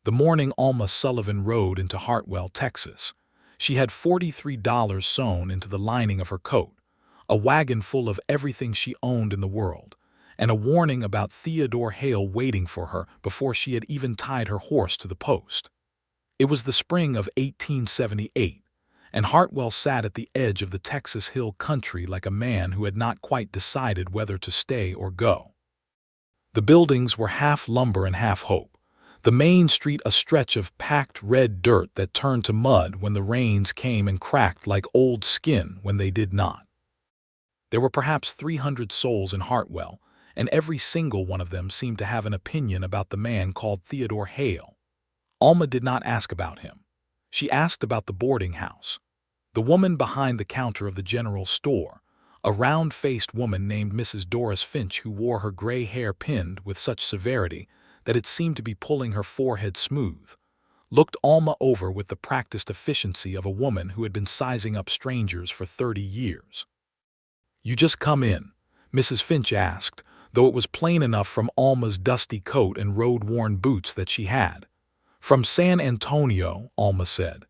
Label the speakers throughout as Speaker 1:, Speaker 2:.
Speaker 1: The morning Alma Sullivan rode into Hartwell, Texas. She had $43 sewn into the lining of her coat, a wagon full of everything she owned in the world, and a warning about Theodore Hale waiting for her before she had even tied her horse to the post. It was the spring of 1878, and Hartwell sat at the edge of the Texas hill country like a man who had not quite decided whether to stay or go. The buildings were half lumber and half hope, the main street a stretch of packed red dirt that turned to mud when the rains came and cracked like old skin when they did not. There were perhaps 300 souls in Hartwell, and every single one of them seemed to have an opinion about the man called Theodore Hale. Alma did not ask about him. She asked about the boarding house. The woman behind the counter of the general store, a round-faced woman named Mrs. Doris Finch who wore her gray hair pinned with such severity that it seemed to be pulling her forehead smooth, looked Alma over with the practiced efficiency of a woman who had been sizing up strangers for 30 years. "You just come in?" Mrs. Finch asked, though it was plain enough from Alma's dusty coat and road-worn boots that she had. "From San Antonio," Alma said.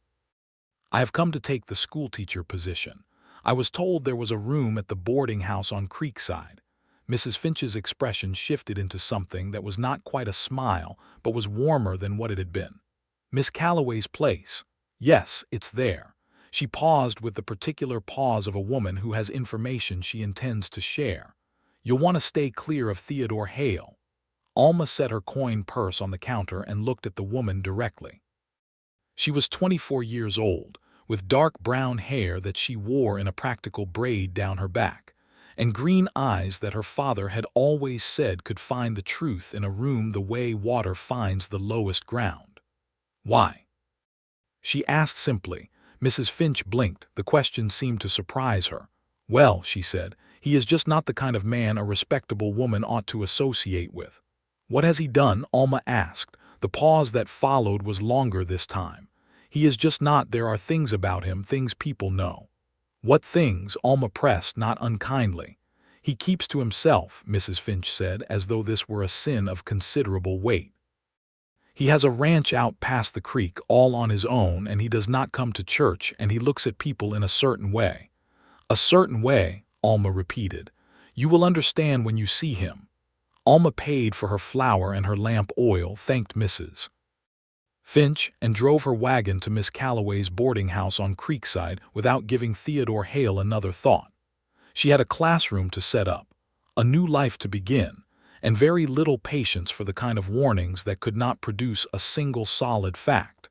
Speaker 1: "I have come to take the schoolteacher position. I was told there was a room at the boarding house on Creekside." Mrs. Finch's expression shifted into something that was not quite a smile but was warmer than what it had been. "Miss Calloway's place. Yes, it's there." She paused with the particular pause of a woman who has information she intends to share. "You'll want to stay clear of Theodore Hale." Alma set her coin purse on the counter and looked at the woman directly. She was 24 years old, with dark brown hair that she wore in a practical braid down her back, and green eyes that her father had always said could find the truth in a room the way water finds the lowest ground. "Why?" she asked simply. Mrs. Finch blinked. The question seemed to surprise her. "Well," she said, "he is just not the kind of man a respectable woman ought to associate with." "What has he done?" Alma asked. The pause that followed was longer this time. "He is just not. There are things about him, things people know." "What things?" Alma pressed, not unkindly. "He keeps to himself," Mrs. Finch said, as though this were a sin of considerable weight. "He has a ranch out past the creek all on his own, and he does not come to church, and he looks at people in a certain way." "A certain way," Alma repeated. "You will understand when you see him." Alma paid for her flour and her lamp oil, thanked Mrs. Finch, and drove her wagon to Miss Calloway's boarding house on Creekside without giving Theodore Hale another thought. She had a classroom to set up, a new life to begin, and very little patience for the kind of warnings that could not produce a single solid fact.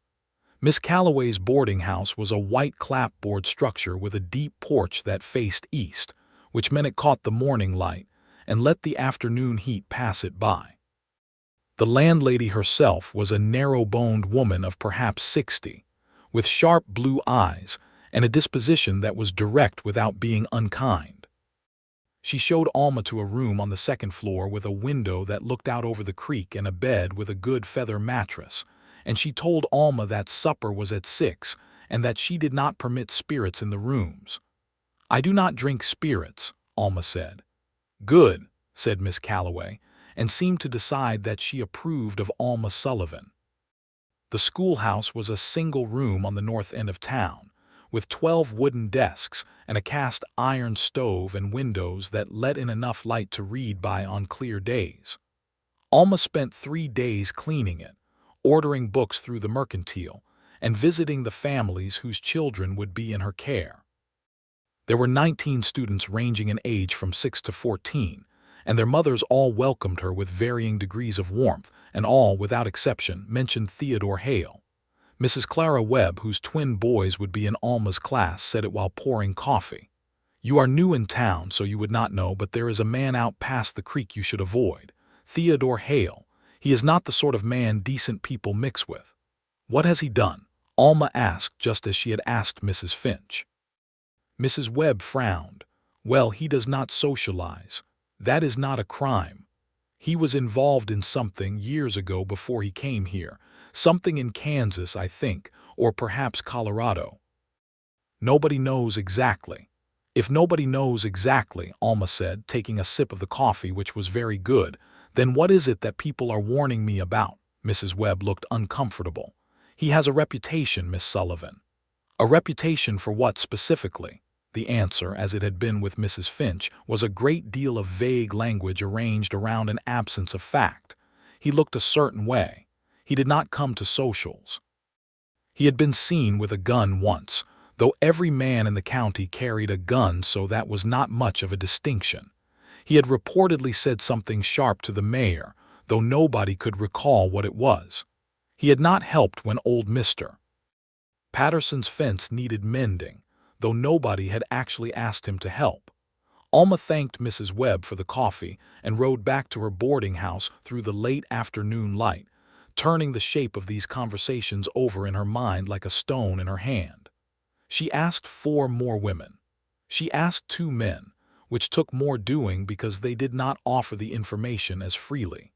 Speaker 1: Miss Calloway's boarding house was a white clapboard structure with a deep porch that faced east, which meant it caught the morning light and let the afternoon heat pass it by. The landlady herself was a narrow-boned woman of perhaps 60, with sharp blue eyes and a disposition that was direct without being unkind. She showed Alma to a room on the second floor with a window that looked out over the creek and a bed with a good feather mattress, and she told Alma that supper was at 6 and that she did not permit spirits in the rooms. "I do not drink spirits," Alma said. "Good," said Miss Calloway, and seemed to decide that she approved of Alma Sullivan. The schoolhouse was a single room on the north end of town, with 12 wooden desks and a cast-iron stove and windows that let in enough light to read by on clear days. Alma spent 3 days cleaning it, ordering books through the mercantile, and visiting the families whose children would be in her care. There were 19 students ranging in age from 6 to 14, and their mothers all welcomed her with varying degrees of warmth, and all, without exception, mentioned Theodore Hale. Mrs. Clara Webb, whose twin boys would be in Alma's class, said it while pouring coffee. "You are new in town, so you would not know, but there is a man out past the creek you should avoid. Theodore Hale. He is not the sort of man decent people mix with." "What has he done?" Alma asked, just as she had asked Mrs. Finch. Mrs. Webb frowned. "Well, he does not socialize. That is not a crime. He was involved in something years ago before he came here. Something in Kansas, I think, or perhaps Colorado. Nobody knows exactly." "If nobody knows exactly," Alma said, taking a sip of the coffee, which was very good, "then what is it that people are warning me about?" Mrs. Webb looked uncomfortable. "He has a reputation, Miss Sullivan." "A reputation for what specifically?" The answer, as it had been with Mrs. Finch, was a great deal of vague language arranged around an absence of fact. He looked a certain way. He did not come to socials. He had been seen with a gun once, though every man in the county carried a gun, so that was not much of a distinction. He had reportedly said something sharp to the mayor, though nobody could recall what it was. He had not helped when old Mr. Patterson's fence needed mending, though nobody had actually asked him to help. Alma thanked Mrs. Webb for the coffee and rode back to her boarding house through the late afternoon light, turning the shape of these conversations over in her mind like a stone in her hand. She asked 4 more women. She asked 2 men, which took more doing because they did not offer the information as freely.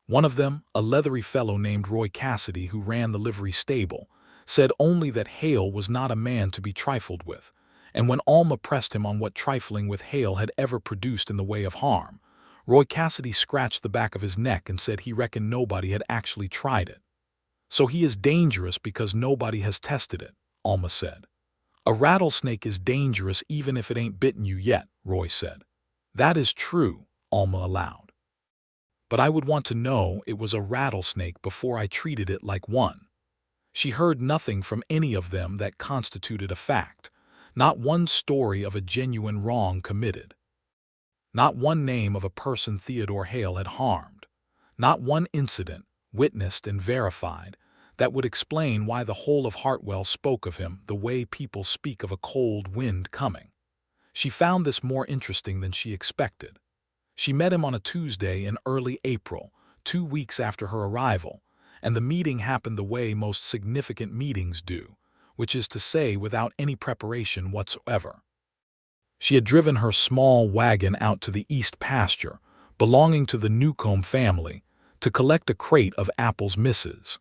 Speaker 1: One of them, a leathery fellow named Roy Cassidy who ran the livery stable, said only that Hale was not a man to be trifled with, and when Alma pressed him on what trifling with Hale had ever produced in the way of harm, Roy Cassidy scratched the back of his neck and said he reckoned nobody had actually tried it. "So he is dangerous because nobody has tested it," Alma said. "A rattlesnake is dangerous even if it ain't bitten you yet," Roy said. "That is true," Alma allowed. "But I would want to know it was a rattlesnake before I treated it like one." She heard nothing from any of them that constituted a fact, not one story of a genuine wrong committed. Not one name of a person Theodore Hale had harmed. Not one incident, witnessed and verified, that would explain why the whole of Hartwell spoke of him the way people speak of a cold wind coming. She found this more interesting than she expected. She met him on a Tuesday in early April, 2 weeks after her arrival, and the meeting happened the way most significant meetings do, which is to say without any preparation whatsoever. She had driven her small wagon out to the east pasture, belonging to the Newcomb family, to collect a crate of apples Mrs.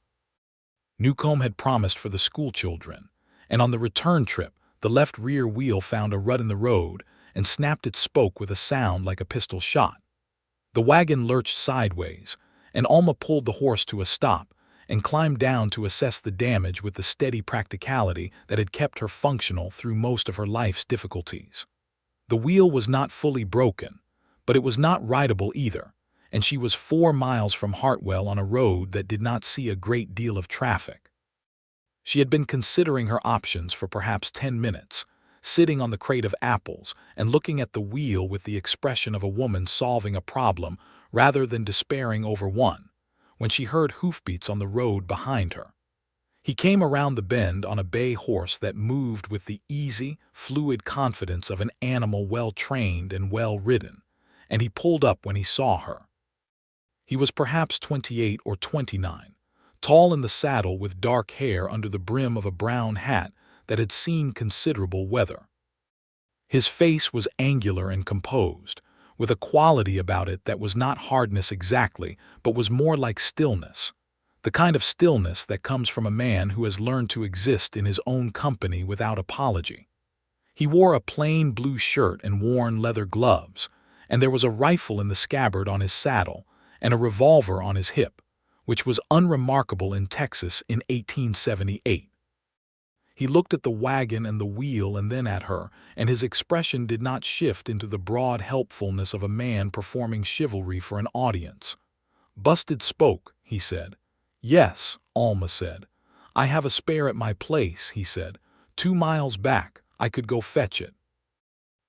Speaker 1: Newcomb had promised for the schoolchildren, and on the return trip the left rear wheel found a rut in the road and snapped its spoke with a sound like a pistol shot. The wagon lurched sideways, and Alma pulled the horse to a stop and climbed down to assess the damage with the steady practicality that had kept her functional through most of her life's difficulties. The wheel was not fully broken, but it was not rideable either, and she was 4 miles from Hartwell on a road that did not see a great deal of traffic. She had been considering her options for perhaps 10 minutes, sitting on the crate of apples and looking at the wheel with the expression of a woman solving a problem rather than despairing over one, when she heard hoofbeats on the road behind her. He came around the bend on a bay horse that moved with the easy, fluid confidence of an animal well-trained and well-ridden, and he pulled up when he saw her. He was perhaps 28 or 29, tall in the saddle with dark hair under the brim of a brown hat that had seen considerable weather. His face was angular and composed, with a quality about it that was not hardness exactly, but was more like stillness, the kind of stillness that comes from a man who has learned to exist in his own company without apology. He wore a plain blue shirt and worn leather gloves, and there was a rifle in the scabbard on his saddle and a revolver on his hip, which was unremarkable in Texas in 1878. He looked at the wagon and the wheel and then at her, and his expression did not shift into the broad helpfulness of a man performing chivalry for an audience. "Busted spoke," he said. "Yes," Alma said. "I have a spare at my place," he said. 2 miles back. I could go fetch it."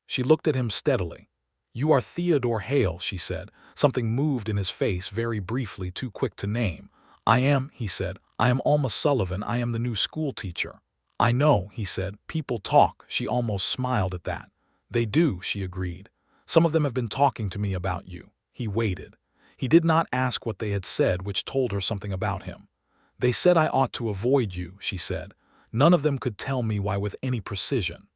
Speaker 1: She looked at him steadily. "You are Theodore Hale," she said. Something moved in his face very briefly, too quick to name. "I am," he said. "I am Alma Sullivan. I am the new school teacher." "I know," he said. "People talk." She almost smiled at that. "They do," she agreed. "Some of them have been talking to me about you." He waited. He did not ask what they had said, which told her something about him. "They said I ought to avoid you," she said. "None of them could tell me why with any precision."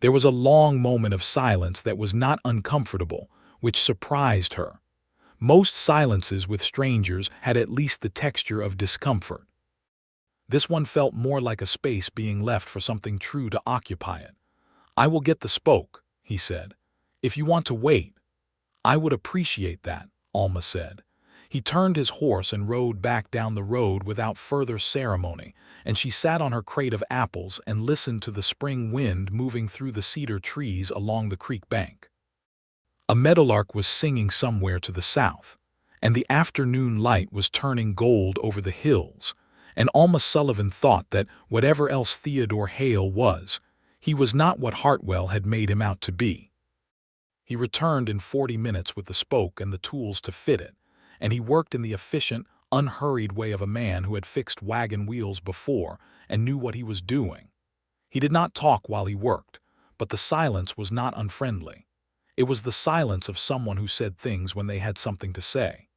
Speaker 1: There was a long moment of silence that was not uncomfortable, which surprised her. Most silences with strangers had at least the texture of discomfort. This one felt more like a space being left for something true to occupy it. "I will get the spoke," he said. "If you want to wait." "I would appreciate that," Alma said. He turned his horse and rode back down the road without further ceremony, and she sat on her crate of apples and listened to the spring wind moving through the cedar trees along the creek bank. A meadowlark was singing somewhere to the south, and the afternoon light was turning gold over the hills, and Alma Sullivan thought that whatever else Theodore Hale was, he was not what Hartwell had made him out to be. He returned in 40 minutes with the spoke and the tools to fit it, and he worked in the efficient, unhurried way of a man who had fixed wagon wheels before and knew what he was doing. He did not talk while he worked, but the silence was not unfriendly. It was the silence of someone who said things when they had something to say.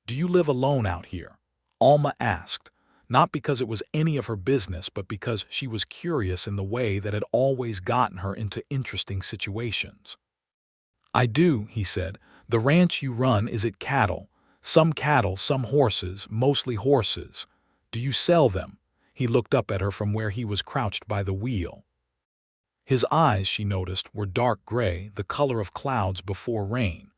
Speaker 1: "Do you live alone out here?" Alma asked, not because it was any of her business, but because she was curious in the way that had always gotten her into interesting situations. "I do," he said. "The ranch you run, is it cattle? Some horses, mostly horses. Do you sell them?" He looked up at her from where he was crouched by the wheel. His eyes, she noticed, were dark gray, the color of clouds before rain.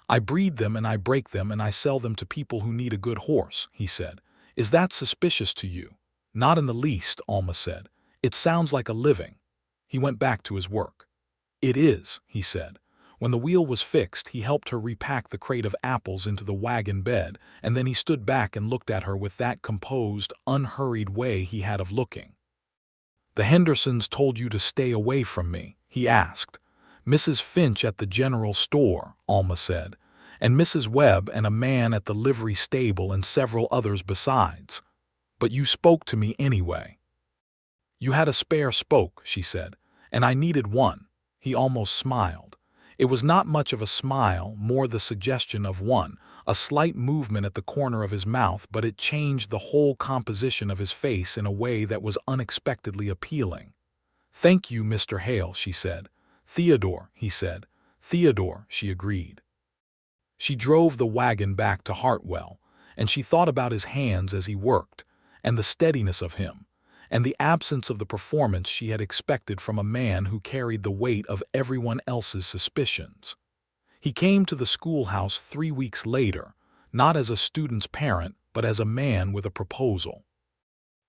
Speaker 1: "I breed them and I break them and I sell them to people who need a good horse," he said. "Is that suspicious to you?" "Not in the least," Alma said. "It sounds like a living." He went back to his work. "It is," he said. When the wheel was fixed, he helped her repack the crate of apples into the wagon bed, and then he stood back and looked at her with that composed, unhurried way he had of looking. "The Hendersons told you to stay away from me?" he asked. "Mrs. Finch at the general store," Alma said, "and Mrs. Webb and a man at the livery stable and several others besides. But you spoke to me anyway." "You had a spare spoke," she said, "and I needed one." He almost smiled. It was not much of a smile, more the suggestion of one, a slight movement at the corner of his mouth, but it changed the whole composition of his face in a way that was unexpectedly appealing. "Thank you, Mr. Hale," she said. "Theodore," he said. "Theodore," she agreed. She drove the wagon back to Hartwell, and she thought about his hands as he worked, and the steadiness of him, and the absence of the performance she had expected from a man who carried the weight of everyone else's suspicions. He came to the schoolhouse 3 weeks later, not as a student's parent, but as a man with a proposal.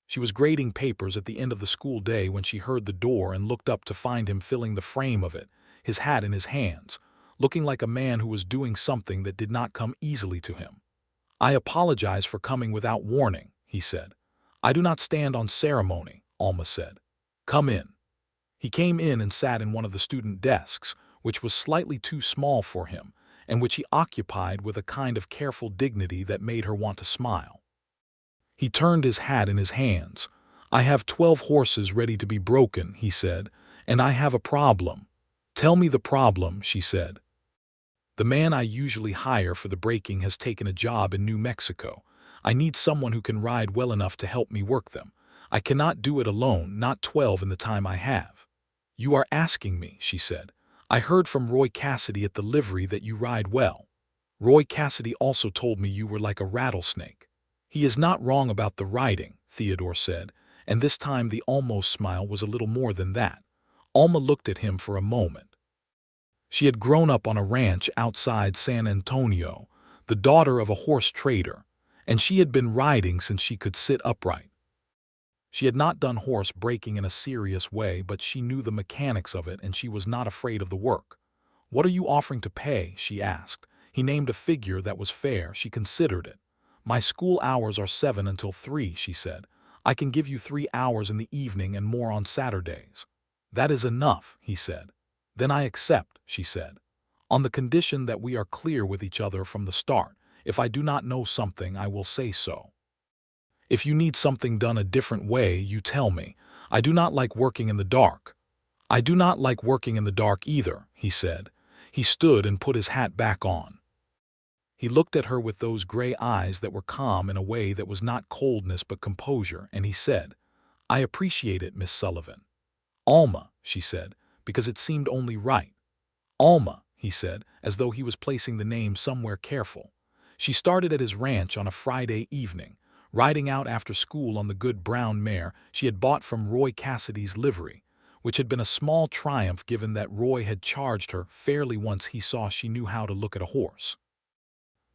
Speaker 1: She was grading papers at the end of the school day when she heard the door and looked up to find him filling the frame of it, his hat in his hands, looking like a man who was doing something that did not come easily to him. "I apologize for coming without warning," he said. "I do not stand on ceremony," Alma said. "Come in." He came in and sat in one of the student desks, which was slightly too small for him, and which he occupied with a kind of careful dignity that made her want to smile. He turned his hat in his hands. "I have 12 horses ready to be broken," he said, "and I have a problem." "Tell me the problem," she said. "The man I usually hire for the breaking has taken a job in New Mexico. I need someone who can ride well enough to help me work them. I cannot do it alone, not 12 in the time I have." "You are asking me," she said. "I heard from Roy Cassidy at the livery that you ride well. Roy Cassidy also told me you were like a rattlesnake." "He is not wrong about the riding," Theodore said, and this time the almost smile was a little more than that. Alma looked at him for a moment. She had grown up on a ranch outside San Antonio, the daughter of a horse trader, and she had been riding since she could sit upright. She had not done horse breaking in a serious way, but she knew the mechanics of it and she was not afraid of the work. "What are you offering to pay?" she asked. He named a figure that was fair. She considered it. "My school hours are 7 until 3, she said. "I can give you 3 hours in the evening and more on Saturdays." "That is enough," he said. "Then I accept," she said, "on the condition that we are clear with each other from the start. If I do not know something, I will say so. If you need something done a different way, you tell me. I do not like working in the dark." "I do not like working in the dark either," he said. He stood and put his hat back on. He looked at her with those gray eyes that were calm in a way that was not coldness but composure, and he said, "I appreciate it, Miss Sullivan." "Alma," she said, because it seemed only right. "Alma," he said, as though he was placing the name somewhere careful. She started at his ranch on a Friday evening, riding out after school on the good brown mare she had bought from Roy Cassidy's livery, which had been a small triumph given that Roy had charged her fairly once he saw she knew how to look at a horse.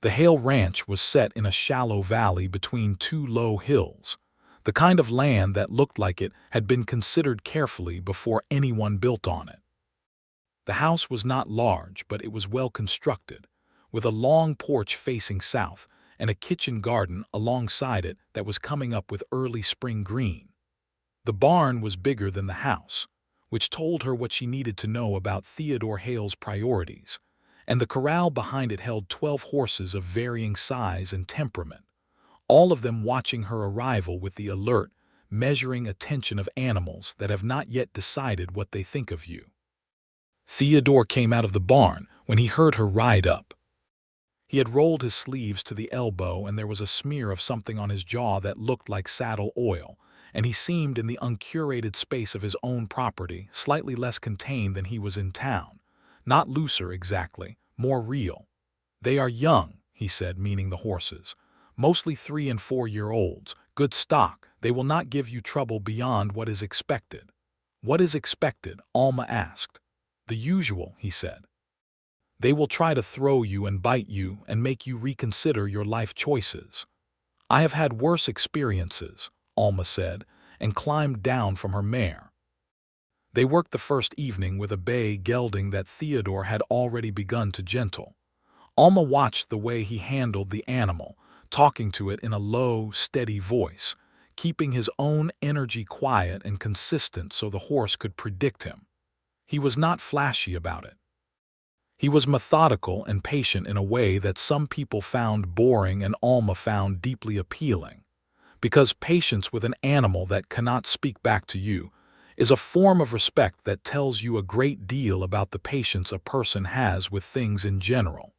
Speaker 1: The Hale Ranch was set in a shallow valley between two low hills, the kind of land that looked like it had been considered carefully before anyone built on it. The house was not large, but it was well constructed, with a long porch facing south and a kitchen garden alongside it that was coming up with early spring green. The barn was bigger than the house, which told her what she needed to know about Theodore Hale's priorities, and the corral behind it held 12 horses of varying size and temperament, all of them watching her arrival with the alert, measuring attention of animals that have not yet decided what they think of you. Theodore came out of the barn when he heard her ride up. He had rolled his sleeves to the elbow, and there was a smear of something on his jaw that looked like saddle oil, and he seemed in the uncurated space of his own property, slightly less contained than he was in town. Not looser exactly, more real. "They are young," he said, meaning the horses. "Mostly 3- and 4-year-olds, good stock. They will not give you trouble beyond what is expected." "What is expected?" Alma asked. "The usual," he said. "They will try to throw you and bite you and make you reconsider your life choices." "I have had worse experiences," Alma said, and climbed down from her mare. They worked the first evening with a bay gelding that Theodore had already begun to gentle. Alma watched the way he handled the animal, talking to it in a low, steady voice, keeping his own energy quiet and consistent so the horse could predict him. He was not flashy about it. He was methodical and patient in a way that some people found boring and Alma found deeply appealing, because patience with an animal that cannot speak back to you is a form of respect that tells you a great deal about the patience a person has with things in general.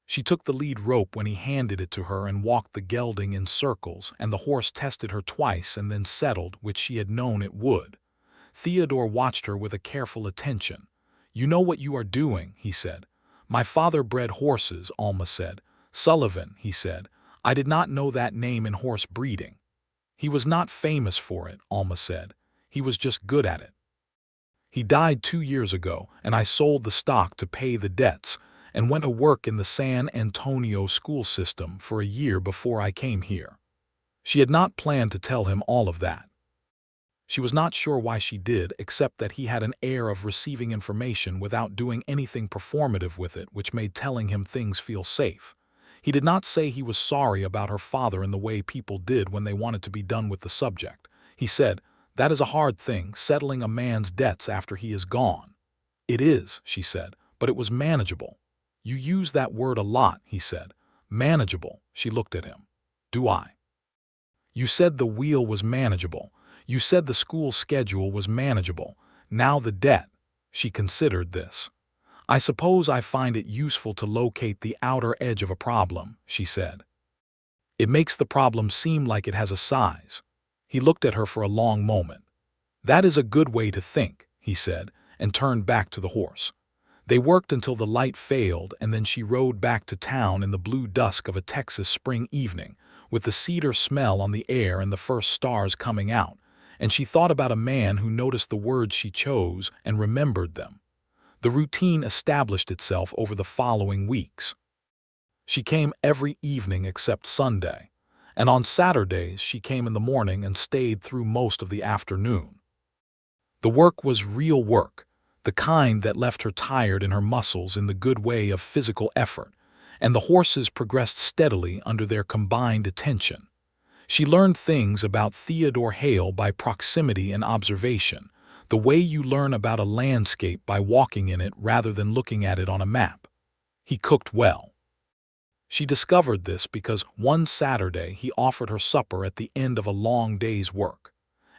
Speaker 1: She took the lead rope when he handed it to her and walked the gelding in circles, and the horse tested her twice and then settled, which she had known it would. Theodore watched her with a careful attention. "You know what you are doing," he said. "My father bred horses," Alma said. "Sullivan," he said. "I did not know that name in horse breeding." "He was not famous for it," Alma said. "He was just good at it. He died 2 years ago, and I sold the stock to pay the debts and went to work in the San Antonio school system for a year before I came here." She had not planned to tell him all of that. She was not sure why she did, except that he had an air of receiving information without doing anything performative with it, which made telling him things feel safe. He did not say he was sorry about her father in the way people did when they wanted to be done with the subject. He said, "That is a hard thing, settling a man's debts after he is gone." "It is," she said, "but it was manageable." "You use that word a lot," he said. "Manageable." She looked at him. "Do I?" "You said the wheel was manageable. You said the school schedule was manageable. Now the debt." She considered this. "I suppose I find it useful to locate the outer edge of a problem," she said. "It makes the problem seem like it has a size." He looked at her for a long moment. "That is a good way to think," he said, and turned back to the horse. They worked until the light failed, and then she rode back to town in the blue dusk of a Texas spring evening, with the cedar smell on the air and the first stars coming out, and she thought about a man who noticed the words she chose and remembered them. The routine established itself over the following weeks. She came every evening except Sunday, and on Saturdays she came in the morning and stayed through most of the afternoon. The work was real work, the kind that left her tired in her muscles in the good way of physical effort, and the horses progressed steadily under their combined attention. She learned things about Theodore Hale by proximity and observation, the way you learn about a landscape by walking in it rather than looking at it on a map. He cooked well. She discovered this because one Saturday he offered her supper at the end of a long day's work,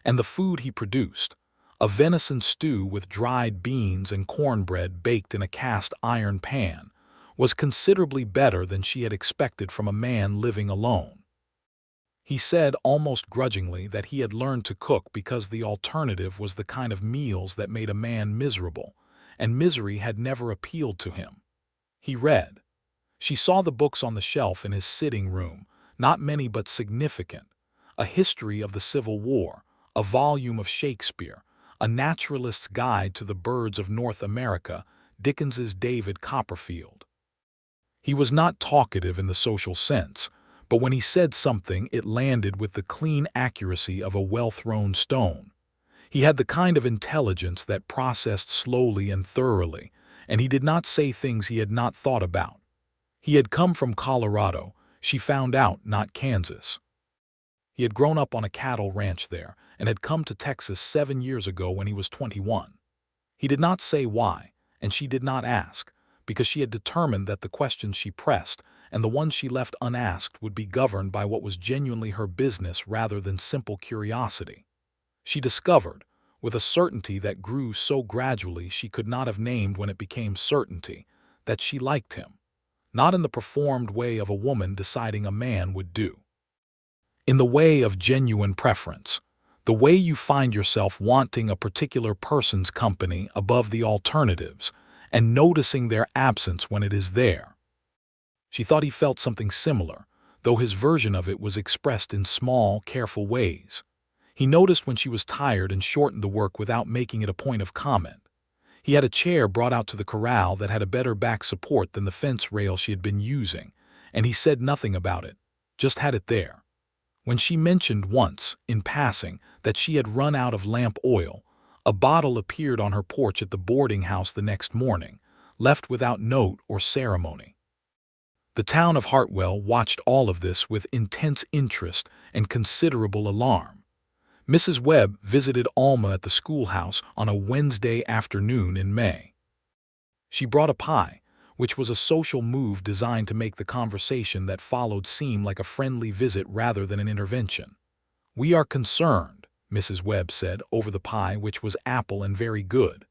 Speaker 1: and the food he produced, a venison stew with dried beans and cornbread baked in a cast iron pan, was considerably better than she had expected from a man living alone. He said almost grudgingly that he had learned to cook because the alternative was the kind of meals that made a man miserable, and misery had never appealed to him. He read. She saw the books on the shelf in his sitting room, not many but significant: a history of the Civil War, a volume of Shakespeare, a naturalist's guide to the birds of North America, Dickens's David Copperfield. He was not talkative in the social sense, but when he said something, it landed with the clean accuracy of a well-thrown stone. He had the kind of intelligence that processed slowly and thoroughly, and he did not say things he had not thought about. He had come from Colorado, she found out, not Kansas. He had grown up on a cattle ranch there and had come to Texas 7 years ago when he was 21. He did not say why, and she did not ask, because she had determined that the questions she pressed and the ones she left unasked would be governed by what was genuinely her business rather than simple curiosity. She discovered, with a certainty that grew so gradually she could not have named when it became certainty, that she liked him, not in the performed way of a woman deciding a man would do. In the way of genuine preference, the way you find yourself wanting a particular person's company above the alternatives and noticing their absence when it is there. She thought he felt something similar, though his version of it was expressed in small, careful ways. He noticed when she was tired and shortened the work without making it a point of comment. He had a chair brought out to the corral that had a better back support than the fence rail she had been using, and he said nothing about it, just had it there. When she mentioned once, in passing, that she had run out of lamp oil, a bottle appeared on her porch at the boarding house the next morning, left without note or ceremony. The town of Hartwell watched all of this with intense interest and considerable alarm. Mrs. Webb visited Alma at the schoolhouse on a Wednesday afternoon in May. She brought a pie, which was a social move designed to make the conversation that followed seem like a friendly visit rather than an intervention. "We are concerned," Mrs. Webb said, over the pie, which was apple and very good.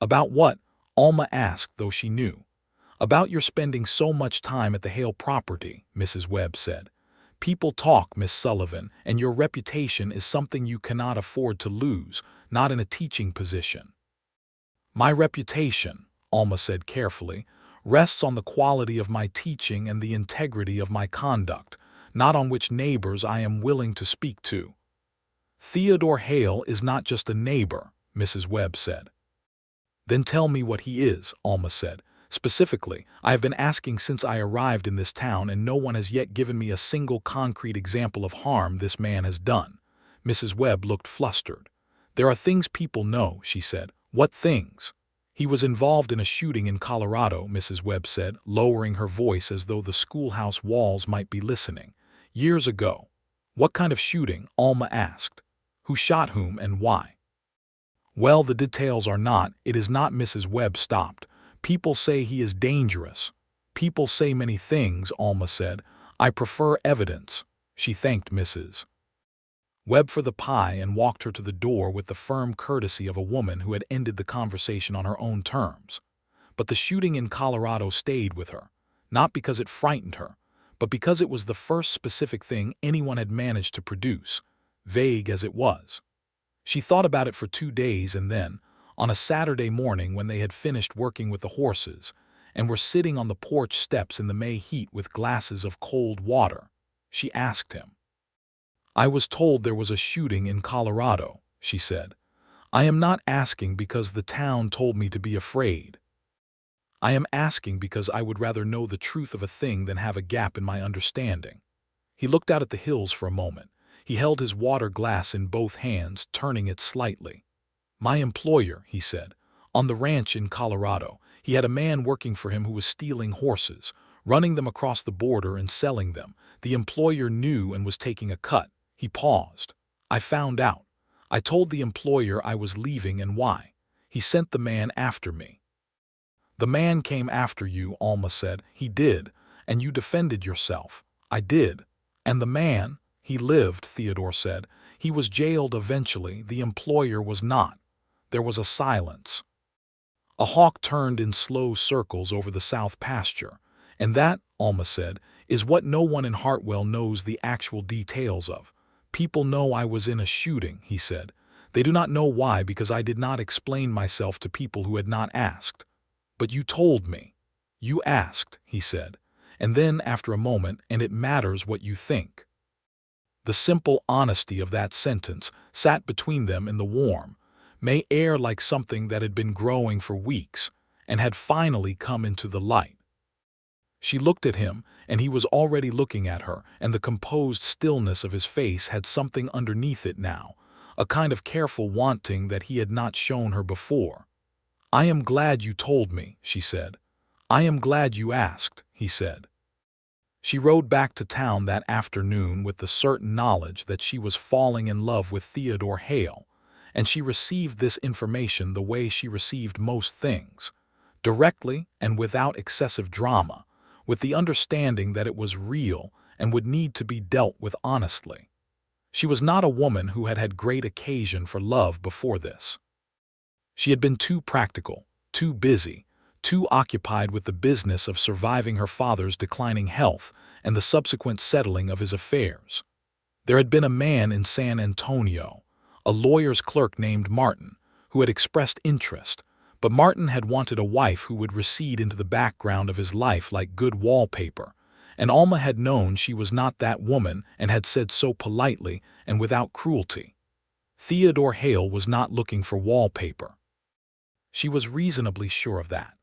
Speaker 1: "About what?" Alma asked, though she knew. "About your spending so much time at the Hale property," Mrs. Webb said. "People talk, Miss Sullivan, and your reputation is something you cannot afford to lose, not in a teaching position." "My reputation," Alma said carefully, "rests on the quality of my teaching and the integrity of my conduct, not on which neighbors I am willing to speak to." "Theodore Hale is not just a neighbor," Mrs. Webb said. "Then tell me what he is," Alma said. "Specifically, I have been asking since I arrived in this town, and no one has yet given me a single concrete example of harm this man has done." Mrs. Webb looked flustered. "There are things people know," she said. "What things?" "He was involved in a shooting in Colorado," Mrs. Webb said, lowering her voice as though the schoolhouse walls might be listening. "Years ago." "What kind of shooting?" Alma asked. "Who shot whom and why?" "Well, the details are not, it is not." Mrs. Webb stopped. "People say he is dangerous." "People say many things," Alma said. "I prefer evidence." She thanked Mrs. Webb for the pie and walked her to the door with the firm courtesy of a woman who had ended the conversation on her own terms. But the shooting in Colorado stayed with her, not because it frightened her, but because it was the first specific thing anyone had managed to produce, vague as it was. She thought about it for 2 days, and then, on a Saturday morning when they had finished working with the horses and were sitting on the porch steps in the May heat with glasses of cold water, she asked him. "I was told there was a shooting in Colorado," she said. "I am not asking because the town told me to be afraid. I am asking because I would rather know the truth of a thing than have a gap in my understanding." He looked out at the hills for a moment. He held his water glass in both hands, turning it slightly. "My employer," he said, "on the ranch in Colorado, he had a man working for him who was stealing horses, running them across the border and selling them. The employer knew and was taking a cut." He paused. "I found out. I told the employer I was leaving and why. He sent the man after me." "The man came after you," Alma said. "He did, and you defended yourself." "I did. And the man, he lived," Theodore said. "He was jailed eventually. The employer was not." There was a silence. "A hawk turned in slow circles over the south pasture, and that," Alma said, "is what no one in Hartwell knows the actual details of." "People know I was in a shooting," he said. "They do not know why, because I did not explain myself to people who had not asked." "But you told me." "You asked," he said. And then, after a moment, "and it matters what you think." The simple honesty of that sentence sat between them in the warm May air like something that had been growing for weeks and had finally come into the light. She looked at him, and he was already looking at her, and the composed stillness of his face had something underneath it now, a kind of careful wanting that he had not shown her before. "I am glad you told me," she said. "I am glad you asked," he said. She rode back to town that afternoon with the certain knowledge that she was falling in love with Theodore Hale, and she received this information the way she received most things, directly and without excessive drama, with the understanding that it was real and would need to be dealt with honestly. She was not a woman who had had great occasion for love before this. She had been too practical, too busy, too occupied with the business of surviving her father's declining health and the subsequent settling of his affairs. There had been a man in San Antonio, a lawyer's clerk named Martin, who had expressed interest, but Martin had wanted a wife who would recede into the background of his life like good wallpaper, and Alma had known she was not that woman and had said so politely and without cruelty. Theodore Hale was not looking for wallpaper. She was reasonably sure of that.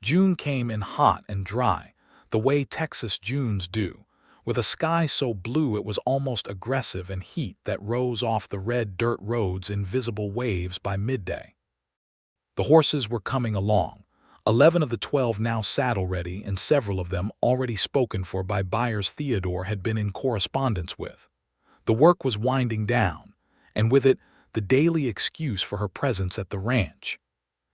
Speaker 1: June came in hot and dry, the way Texas Junes do, with a sky so blue it was almost aggressive and heat that rose off the red dirt roads in visible waves by midday. The horses were coming along, 11 of the 12 now saddle-ready and several of them already spoken for by buyers Theodore had been in correspondence with. The work was winding down, and with it the daily excuse for her presence at the ranch.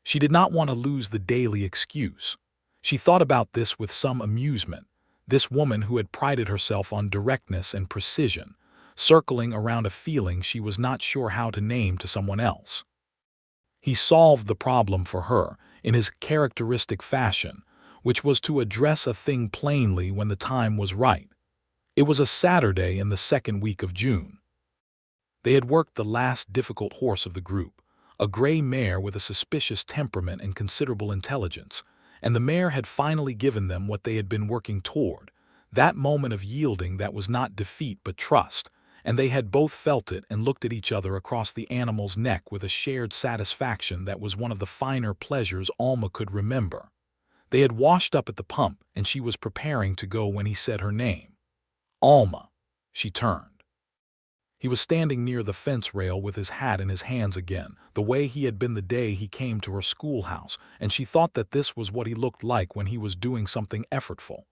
Speaker 1: She did not want to lose the daily excuse. She thought about this with some amusement, this woman who had prided herself on directness and precision, circling around a feeling she was not sure how to name to someone else. He solved the problem for her in his characteristic fashion, which was to address a thing plainly when the time was right. It was a Saturday in the second week of June. They had worked the last difficult horse of the group, a gray mare with a suspicious temperament and considerable intelligence, and the mare had finally given them what they had been working toward, that moment of yielding that was not defeat but trust, and they had both felt it and looked at each other across the animal's neck with a shared satisfaction that was one of the finer pleasures Alma could remember. They had washed up at the pump, and she was preparing to go when he said her name. "Alma." She turned. He was standing near the fence rail with his hat in his hands again, the way he had been the day he came to her schoolhouse, and she thought that this was what he looked like when he was doing something effortful.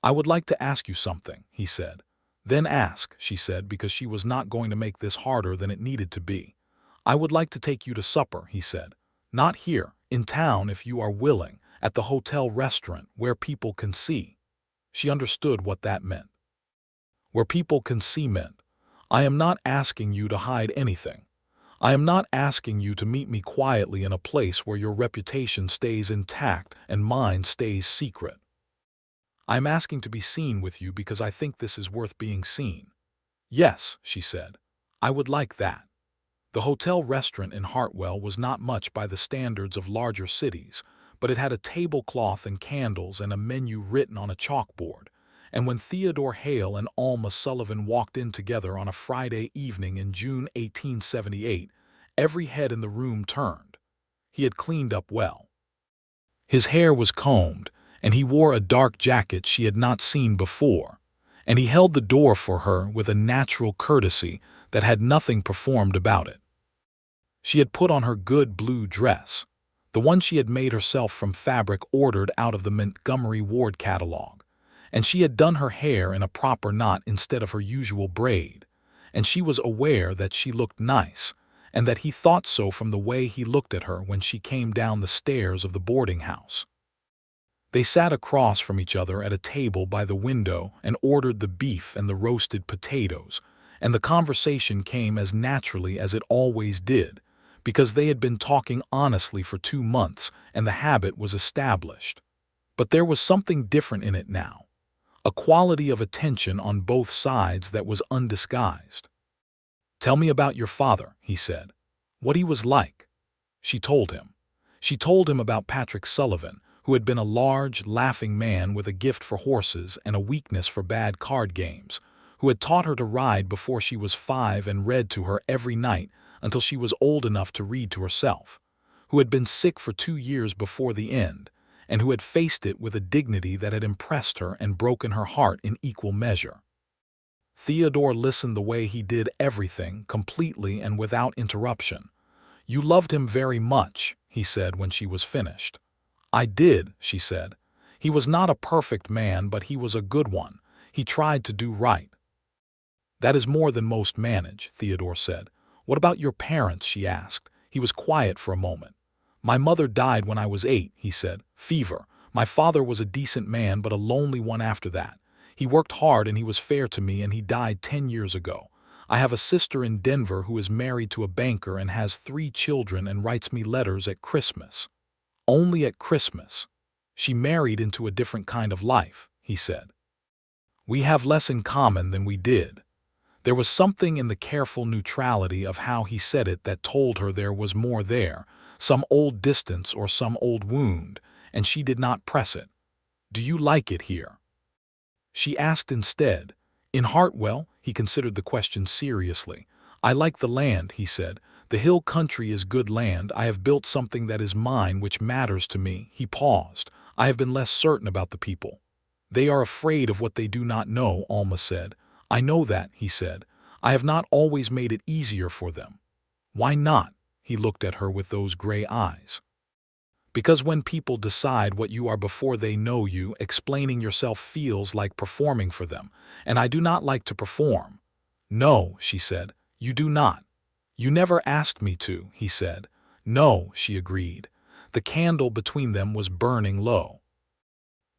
Speaker 1: "I would like to ask you something," he said. "Then ask," she said, because she was not going to make this harder than it needed to be. "I would like to take you to supper," he said. "Not here, in town if you are willing, at the hotel restaurant where people can see." She understood what that meant. Where people can see meant, I am not asking you to hide anything. I am not asking you to meet me quietly in a place where your reputation stays intact and mine stays secret. I am asking to be seen with you because I think this is worth being seen." "Yes," she said. "I would like that." The hotel restaurant in Hartwell was not much by the standards of larger cities, but it had a tablecloth and candles and a menu written on a chalkboard. And when Theodore Hale and Alma Sullivan walked in together on a Friday evening in June 1878, every head in the room turned. He had cleaned up well. His hair was combed, and he wore a dark jacket she had not seen before, and he held the door for her with a natural courtesy that had nothing performed about it. She had put on her good blue dress, the one she had made herself from fabric ordered out of the Montgomery Ward catalog, and she had done her hair in a proper knot instead of her usual braid, and she was aware that she looked nice, and that he thought so from the way he looked at her when she came down the stairs of the boarding house. They sat across from each other at a table by the window and ordered the beef and the roasted potatoes, and the conversation came as naturally as it always did, because they had been talking honestly for 2 months and the habit was established. But there was something different in it now, a quality of attention on both sides that was undisguised. "Tell me about your father," he said. "What he was like." She told him. She told him about Patrick Sullivan, who had been a large, laughing man with a gift for horses and a weakness for bad card games, who had taught her to ride before she was 5 and read to her every night until she was old enough to read to herself, who had been sick for 2 years before the end, and who had faced it with a dignity that had impressed her and broken her heart in equal measure. Theodore listened the way he did everything, completely and without interruption. "You loved him very much," he said when she was finished. "I did," she said. "He was not a perfect man, but he was a good one. He tried to do right." "That is more than most manage," Theodore said. "What about your parents?" she asked. He was quiet for a moment. "My mother died when I was 8, he said. "Fever. My father was a decent man, but a lonely one after that. He worked hard and he was fair to me, and he died 10 years ago. I have a sister in Denver who is married to a banker and has 3 children and writes me letters at Christmas." "Only at Christmas." "She married into a different kind of life," he said. "We have less in common than we did." There was something in the careful neutrality of how he said it that told her there was more there, some old distance or some old wound, and she did not press it. "Do you like it here?" she asked instead. "In Hartwell?" He considered the question seriously. "I like the land," he said. "The hill country is good land. I have built something that is mine which matters to me." He paused. "I have been less certain about the people." "They are afraid of what they do not know," Alma said. "I know that," he said. "I have not always made it easier for them." "Why not?" He looked at her with those gray eyes. "Because when people decide what you are before they know you, explaining yourself feels like performing for them, and I do not like to perform." "No," she said, "you do not." "You never asked me to," he said. "No," she agreed. The candle between them was burning low.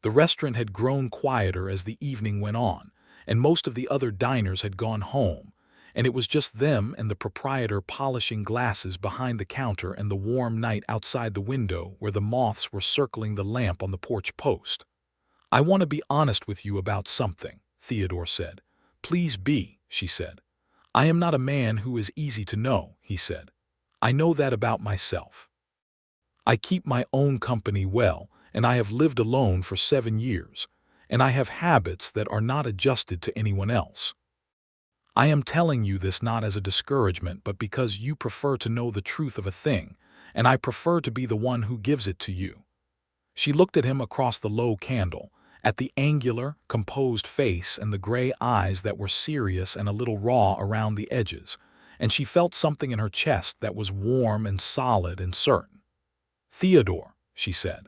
Speaker 1: The restaurant had grown quieter as the evening went on, and most of the other diners had gone home, and it was just them and the proprietor polishing glasses behind the counter and the warm night outside the window where the moths were circling the lamp on the porch post. "I want to be honest with you about something," Theodore said. "Please be," she said. "I am not a man who is easy to know," he said. "I know that about myself. I keep my own company well, and I have lived alone for 7 years, and I have habits that are not adjusted to anyone else. I am telling you this not as a discouragement, but because you prefer to know the truth of a thing, and I prefer to be the one who gives it to you." She looked at him across the low candle, at the angular, composed face and the gray eyes that were serious and a little raw around the edges, and she felt something in her chest that was warm and solid and certain. "Theodore," she said,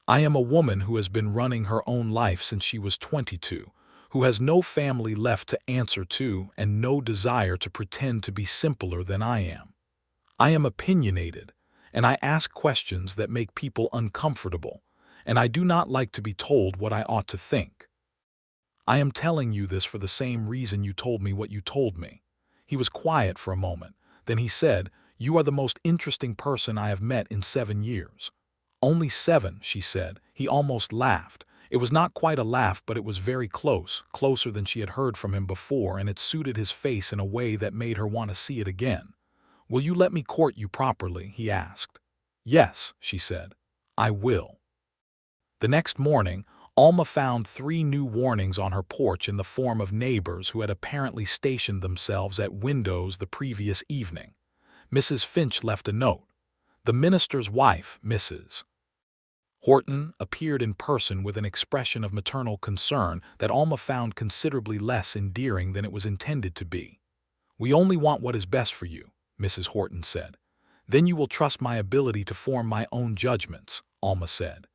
Speaker 1: "I am a woman who has been running her own life since she was 22, who has no family left to answer to and no desire to pretend to be simpler than I am. I am opinionated, and I ask questions that make people uncomfortable, and I do not like to be told what I ought to think. I am telling you this for the same reason you told me what you told me." He was quiet for a moment. Then he said, "You are the most interesting person I have met in 7 years." "Only 7, she said. He almost laughed. It was not quite a laugh, but it was very close, closer than she had heard from him before, and it suited his face in a way that made her want to see it again. "Will you let me court you properly?" he asked. "Yes," she said. "I will." The next morning, Alma found 3 new warnings on her porch in the form of neighbors who had apparently stationed themselves at windows the previous evening. Mrs. Finch left a note. The minister's wife, Mrs. Horton, appeared in person with an expression of maternal concern that Alma found considerably less endearing than it was intended to be. "We only want what is best for you," Mrs. Horton said. "Then you will trust my ability to form my own judgments," Alma said.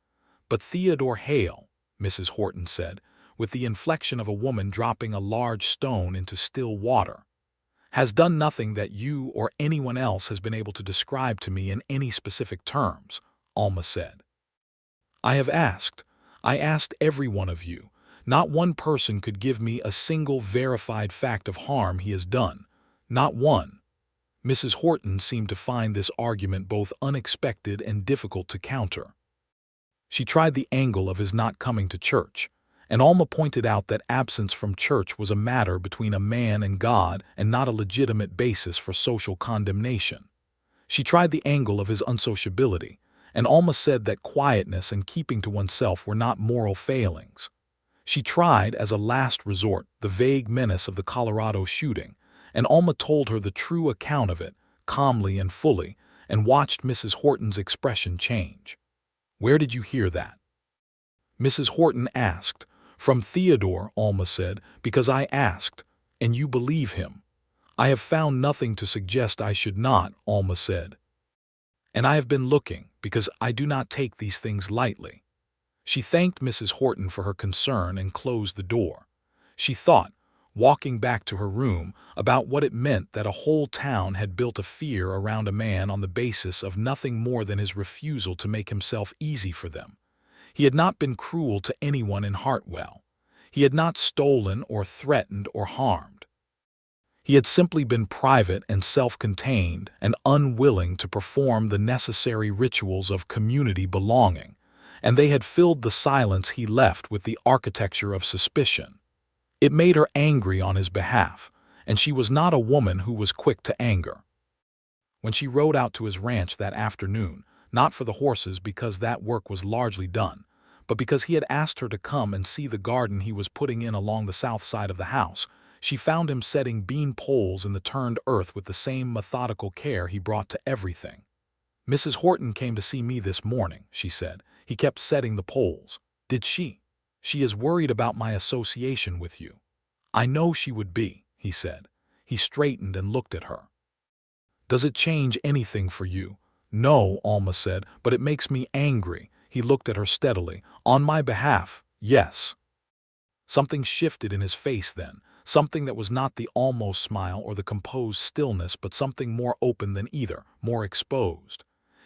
Speaker 1: "But Theodore Hale," Mrs. Horton said, with the inflection of a woman dropping a large stone into still water, "has done nothing that you or anyone else has been able to describe to me in any specific terms," Alma said. I asked every one of you. Not one person could give me a single verified fact of harm he has done. Not one." Mrs. Horton seemed to find this argument both unexpected and difficult to counter. She tried the angle of his not coming to church, and Alma pointed out that absence from church was a matter between a man and God and not a legitimate basis for social condemnation. She tried the angle of his unsociability, and Alma said that quietness and keeping to oneself were not moral failings. She tried, as a last resort, the vague menace of the Colorado shooting, and Alma told her the true account of it, calmly and fully, and watched Mrs. Horton's expression change. Where did you hear that? Mrs. Horton asked. From Theodore, Alma said, because I asked, and you believe him. I have found nothing to suggest I should not, Alma said. And I have been looking, because I do not take these things lightly. She thanked Mrs. Horton for her concern and closed the door. She thought, walking back to her room, about what it meant that a whole town had built a fear around a man on the basis of nothing more than his refusal to make himself easy for them. He had not been cruel to anyone in Hartwell. He had not stolen or threatened or harmed. He had simply been private and self-contained and unwilling to perform the necessary rituals of community belonging, and they had filled the silence he left with the architecture of suspicion. It made her angry on his behalf, and she was not a woman who was quick to anger. When she rode out to his ranch that afternoon, not for the horses because that work was largely done, but because he had asked her to come and see the garden he was putting in along the south side of the house, she found him setting bean poles in the turned earth with the same methodical care he brought to everything. Mrs. Horton came to see me this morning, she said. He kept setting the poles. Did she? She is worried about my association with you. I know she would be, he said. He straightened and looked at her. Does it change anything for you? No, Alma said, but it makes me angry. He looked at her steadily. On my behalf, yes. Something shifted in his face then, something that was not the almost smile or the composed stillness, but something more open than either, more exposed.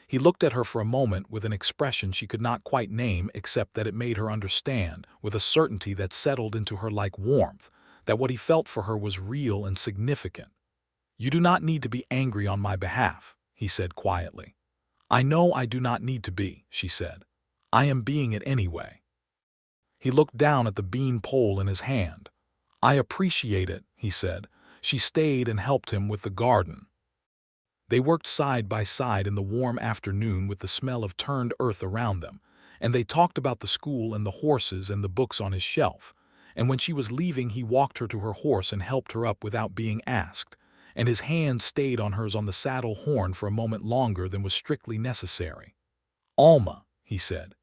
Speaker 1: He looked at her for a moment with an expression she could not quite name, except that it made her understand, with a certainty that settled into her like warmth, that what he felt for her was real and significant. You do not need to be angry on my behalf, he said quietly. I know I do not need to be, she said. I am being it anyway. He looked down at the bean pole in his hand. I appreciate it, he said. She stayed and helped him with the garden. They worked side by side in the warm afternoon with the smell of turned earth around them, and they talked about the school and the horses and the books on his shelf. And when she was leaving, he walked her to her horse and helped her up without being asked, and his hand stayed on hers on the saddle horn for a moment longer than was strictly necessary. Alma, he said.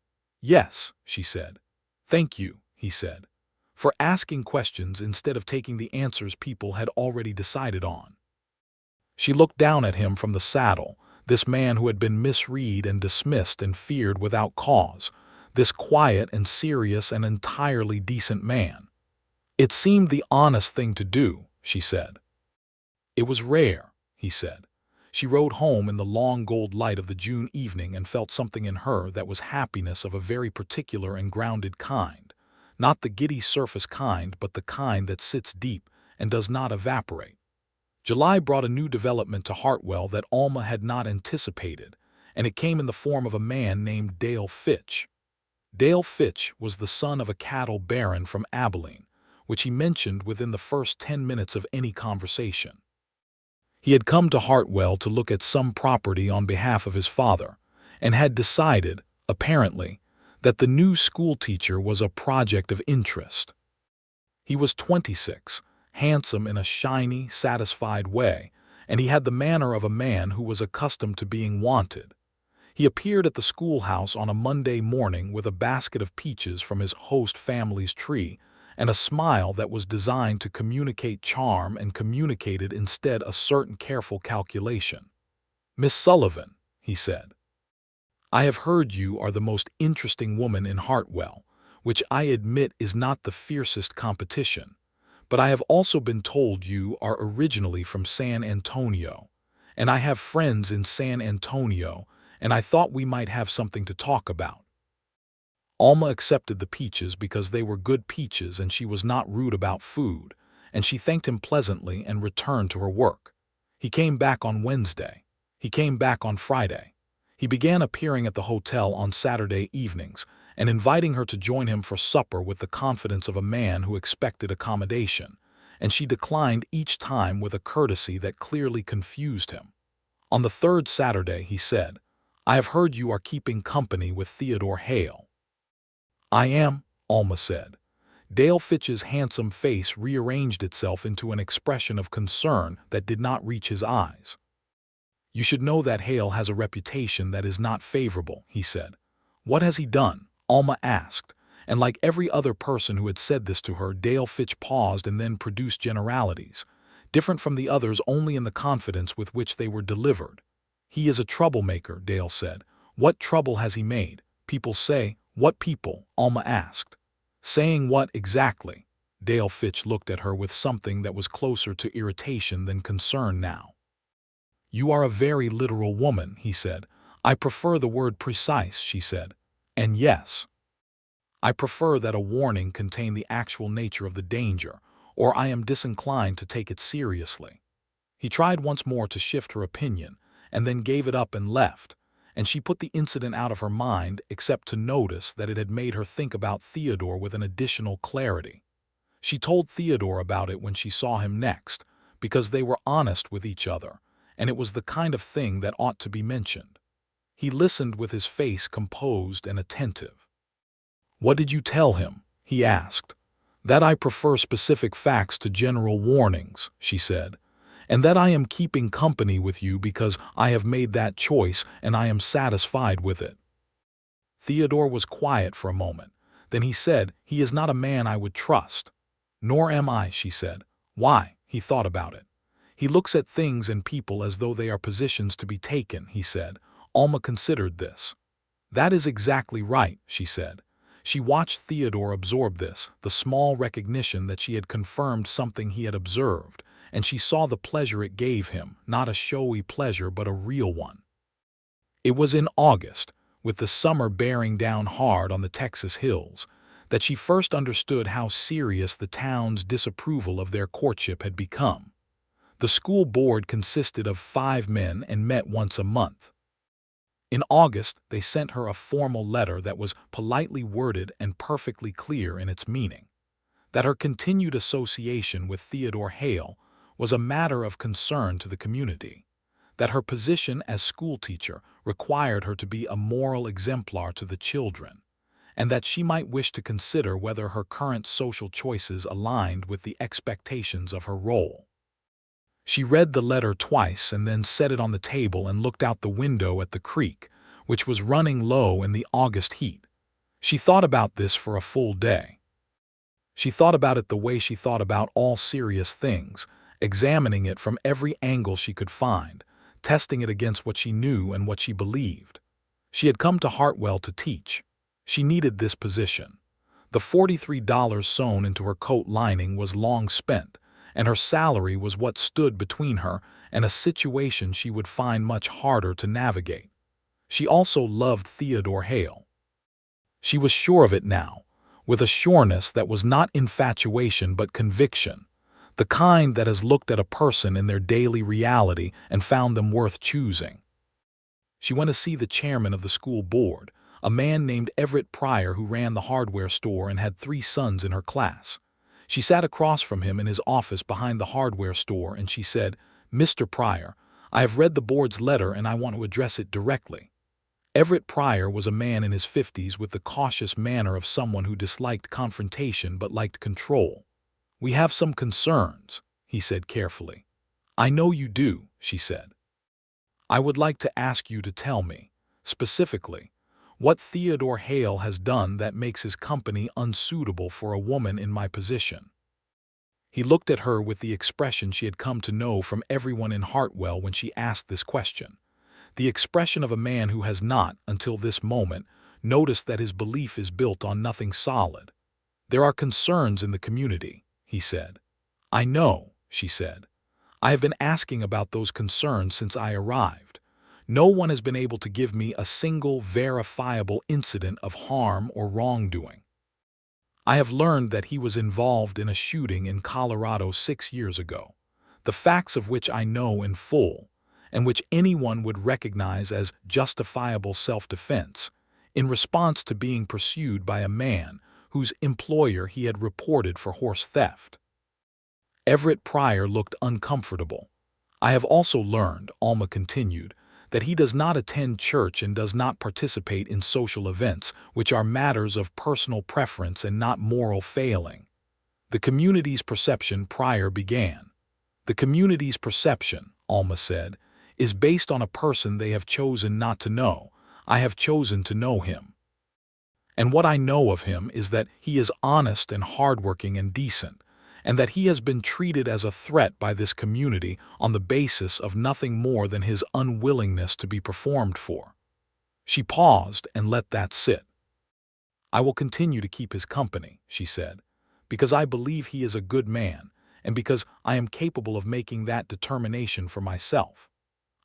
Speaker 1: Yes, she said. Thank you, he said, for asking questions instead of taking the answers people had already decided on. She looked down at him from the saddle, this man who had been misread and dismissed and feared without cause, this quiet and serious and entirely decent man. It seemed the honest thing to do, she said. It was rare, he said. She rode home in the long gold light of the June evening and felt something in her that was happiness of a very particular and grounded kind, not the giddy surface kind, but the kind that sits deep and does not evaporate. July brought a new development to Hartwell that Alma had not anticipated, and it came in the form of a man named Dale Fitch. Dale Fitch was the son of a cattle baron from Abilene, which he mentioned within the first 10 minutes of any conversation. He had come to Hartwell to look at some property on behalf of his father, and had decided, apparently, that the new schoolteacher was a project of interest. He was 26, handsome in a shiny, satisfied way, and he had the manner of a man who was accustomed to being wanted. He appeared at the schoolhouse on a Monday morning with a basket of peaches from his host family's tree, and a smile that was designed to communicate charm and communicated instead a certain careful calculation. Miss Sullivan, he said, I have heard you are the most interesting woman in Hartwell, which I admit is not the fiercest competition, but I have also been told you are originally from San Antonio, and I have friends in San Antonio, and I thought we might have something to talk about. Alma accepted the peaches because they were good peaches and she was not rude about food, and she thanked him pleasantly and returned to her work. He came back on Wednesday. He came back on Friday. He began appearing at the hotel on Saturday evenings and inviting her to join him for supper with the confidence of a man who expected accommodation, and she declined each time with a courtesy that clearly confused him. On the third Saturday, he said, I have heard you are keeping company with Theodore Hale. I am, Alma said. Dale Fitch's handsome face rearranged itself into an expression of concern that did not reach his eyes. You should know that Hale has a reputation that is not favorable, he said. "What has he done?" Alma asked, and like every other person who had said this to her, Dale Fitch paused and then produced generalities, different from the others only in the confidence with which they were delivered. "He is a troublemaker," Dale said. "What trouble has he made?" "People say." "What people?" Alma asked. "Saying what exactly?" Dale Fitch looked at her with something that was closer to irritation than concern now. "You are a very literal woman," he said. "I prefer the word precise," she said. "And yes, I prefer that a warning contain the actual nature of the danger, or I am disinclined to take it seriously." He tried once more to shift her opinion, and then gave it up and left, and she put the incident out of her mind except to notice that it had made her think about Theodore with an additional clarity. She told Theodore about it when she saw him next, because they were honest with each other, and it was the kind of thing that ought to be mentioned. He listened with his face composed and attentive. "What did you tell him?" he asked. "That I prefer specific facts to general warnings," she said, "and that I am keeping company with you because I have made that choice and I am satisfied with it." Theodore was quiet for a moment. Then he said, "He is not a man I would trust." "Nor am I," she said. "Why?" He thought about it. "He looks at things and people as though they are positions to be taken," he said. Alma considered this. "That is exactly right," she said. She watched Theodore absorb this, the small recognition that she had confirmed something he had observed, and she saw the pleasure it gave him, not a showy pleasure but a real one. It was in August, with the summer bearing down hard on the Texas hills, that she first understood how serious the town's disapproval of their courtship had become. The school board consisted of 5 men and met once a month. In August, they sent her a formal letter that was politely worded and perfectly clear in its meaning. That her continued association with Theodore Hale was a matter of concern to the community. That her position as schoolteacher required her to be a moral exemplar to the children, and that she might wish to consider whether her current social choices aligned with the expectations of her role. She read the letter twice and then set it on the table and looked out the window at the creek, which was running low in the August heat. She thought about this for a full day. She thought about it the way she thought about all serious things, examining it from every angle she could find, testing it against what she knew and what she believed. She had come to Hartwell to teach. She needed this position. The $43 sewn into her coat lining was long spent, and her salary was what stood between her and a situation she would find much harder to navigate. She also loved Theodore Hale. She was sure of it now, with a sureness that was not infatuation but conviction, the kind that has looked at a person in their daily reality and found them worth choosing. She went to see the chairman of the school board, a man named Everett Pryor who ran the hardware store and had 3 sons in her class. She sat across from him in his office behind the hardware store and she said, "Mr. Pryor, I have read the board's letter and I want to address it directly." Everett Pryor was a man in his 50s with the cautious manner of someone who disliked confrontation but liked control. "We have some concerns," he said carefully. "I know you do," she said. "I would like to ask you to tell me, specifically, what Theodore Hale has done that makes his company unsuitable for a woman in my position." He looked at her with the expression she had come to know from everyone in Hartwell when she asked this question, the expression of a man who has not, until this moment, noticed that his belief is built on nothing solid. "There are concerns in the community," he said. "I know," she said. "I have been asking about those concerns since I arrived. No one has been able to give me a single verifiable incident of harm or wrongdoing. I have learned that he was involved in a shooting in Colorado 6 years ago, the facts of which I know in full, and which anyone would recognize as justifiable self-defense, in response to being pursued by a man whose employer he had reported for horse theft." Everett Pryor looked uncomfortable. "I have also learned," Alma continued, "that he does not attend church and does not participate in social events, which are matters of personal preference and not moral failing." "The community's perception," Pryor began. "The community's perception," Alma said, "is based on a person they have chosen not to know. I have chosen to know him." And what I know of him is that he is honest and hardworking and decent, and that he has been treated as a threat by this community on the basis of nothing more than his unwillingness to be performed for." She paused and let that sit. "I will continue to keep his company," she said, "because I believe he is a good man, and because I am capable of making that determination for myself.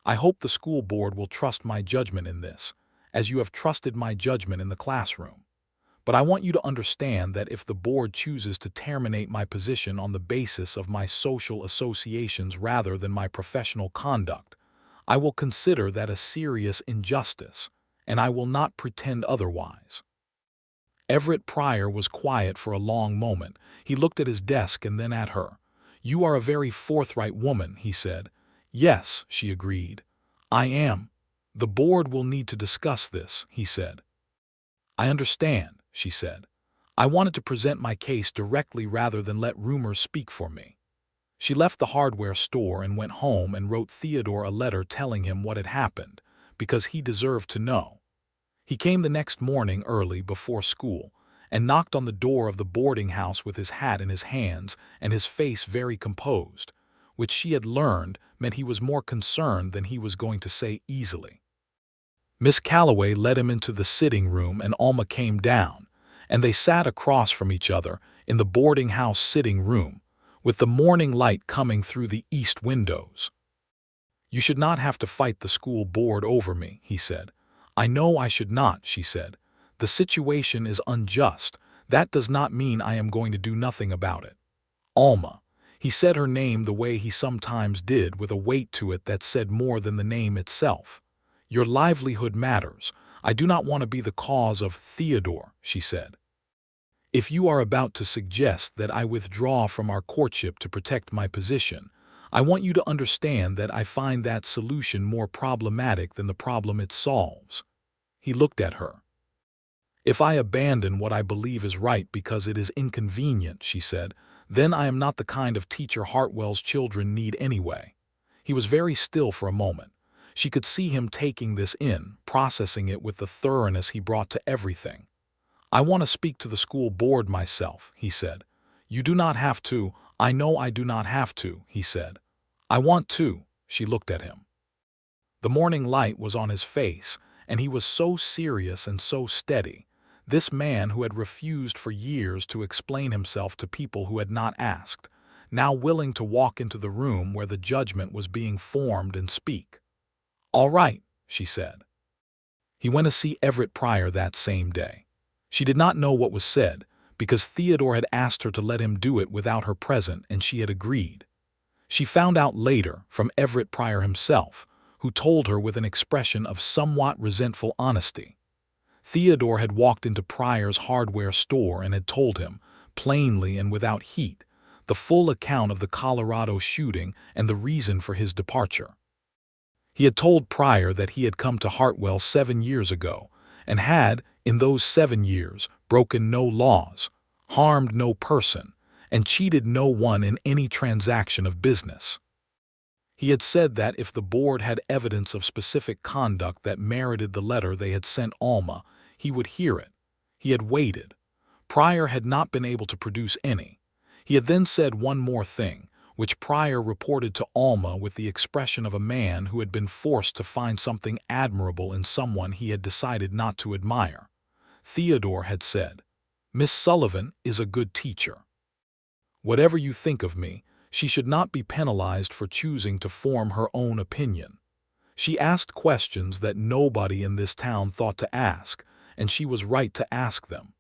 Speaker 1: I hope the school board will trust my judgment in this, as you have trusted my judgment in the classroom. But I want you to understand that if the board chooses to terminate my position on the basis of my social associations rather than my professional conduct, I will consider that a serious injustice, and I will not pretend otherwise." Everett Pryor was quiet for a long moment. He looked at his desk and then at her. "You are a very forthright woman," he said. "Yes," she agreed. "I am. The board will need to discuss this," he said. "I understand," she said. "I wanted to present my case directly rather than let rumors speak for me." She left the hardware store and went home and wrote Theodore a letter telling him what had happened, because he deserved to know. He came the next morning early before school and knocked on the door of the boarding house with his hat in his hands and his face very composed, which she had learned meant he was more concerned than he was going to say easily. Miss Calloway led him into the sitting room and Alma came down, and they sat across from each other in the boarding house sitting room, with the morning light coming through the east windows. "You should not have to fight the school board over me," he said. "I know I should not," she said. "The situation is unjust. That does not mean I am going to do nothing about it. Alma." He said her name the way he sometimes did, with a weight to it that said more than the name itself. "Your livelihood matters. I do not want to be the cause of Theodore," she said. "If you are about to suggest that I withdraw from our courtship to protect my position, I want you to understand that I find that solution more problematic than the problem it solves." He looked at her. "If I abandon what I believe is right because it is inconvenient," she said, "then I am not the kind of teacher Hartwell's children need anyway." He was very still for a moment. She could see him taking this in, processing it with the thoroughness he brought to everything. "I want to speak to the school board myself," he said. "You do not have to." "I know I do not have to," he said. "I want to." She looked at him. The morning light was on his face, and he was so serious and so steady, this man who had refused for years to explain himself to people who had not asked, now willing to walk into the room where the judgment was being formed and speak. "All right," she said. He went to see Everett Pryor that same day. She did not know what was said, because Theodore had asked her to let him do it without her present, and she had agreed. She found out later from Everett Pryor himself, who told her with an expression of somewhat resentful honesty. Theodore had walked into Pryor's hardware store and had told him, plainly and without heat, the full account of the Colorado shooting and the reason for his departure. He had told Pryor that he had come to Hartwell 7 years ago and had, in those 7 years, broken no laws, harmed no person, and cheated no one in any transaction of business. He had said that if the board had evidence of specific conduct that merited the letter they had sent Alma, he would hear it. He had waited. Pryor had not been able to produce any. He had then said one more thing, which Pryor reported to Alma with the expression of a man who had been forced to find something admirable in someone he had decided not to admire. Theodore had said, "Miss Sullivan is a good teacher. Whatever you think of me, she should not be penalized for choosing to form her own opinion. She asked questions that nobody in this town thought to ask, and she was right to ask them."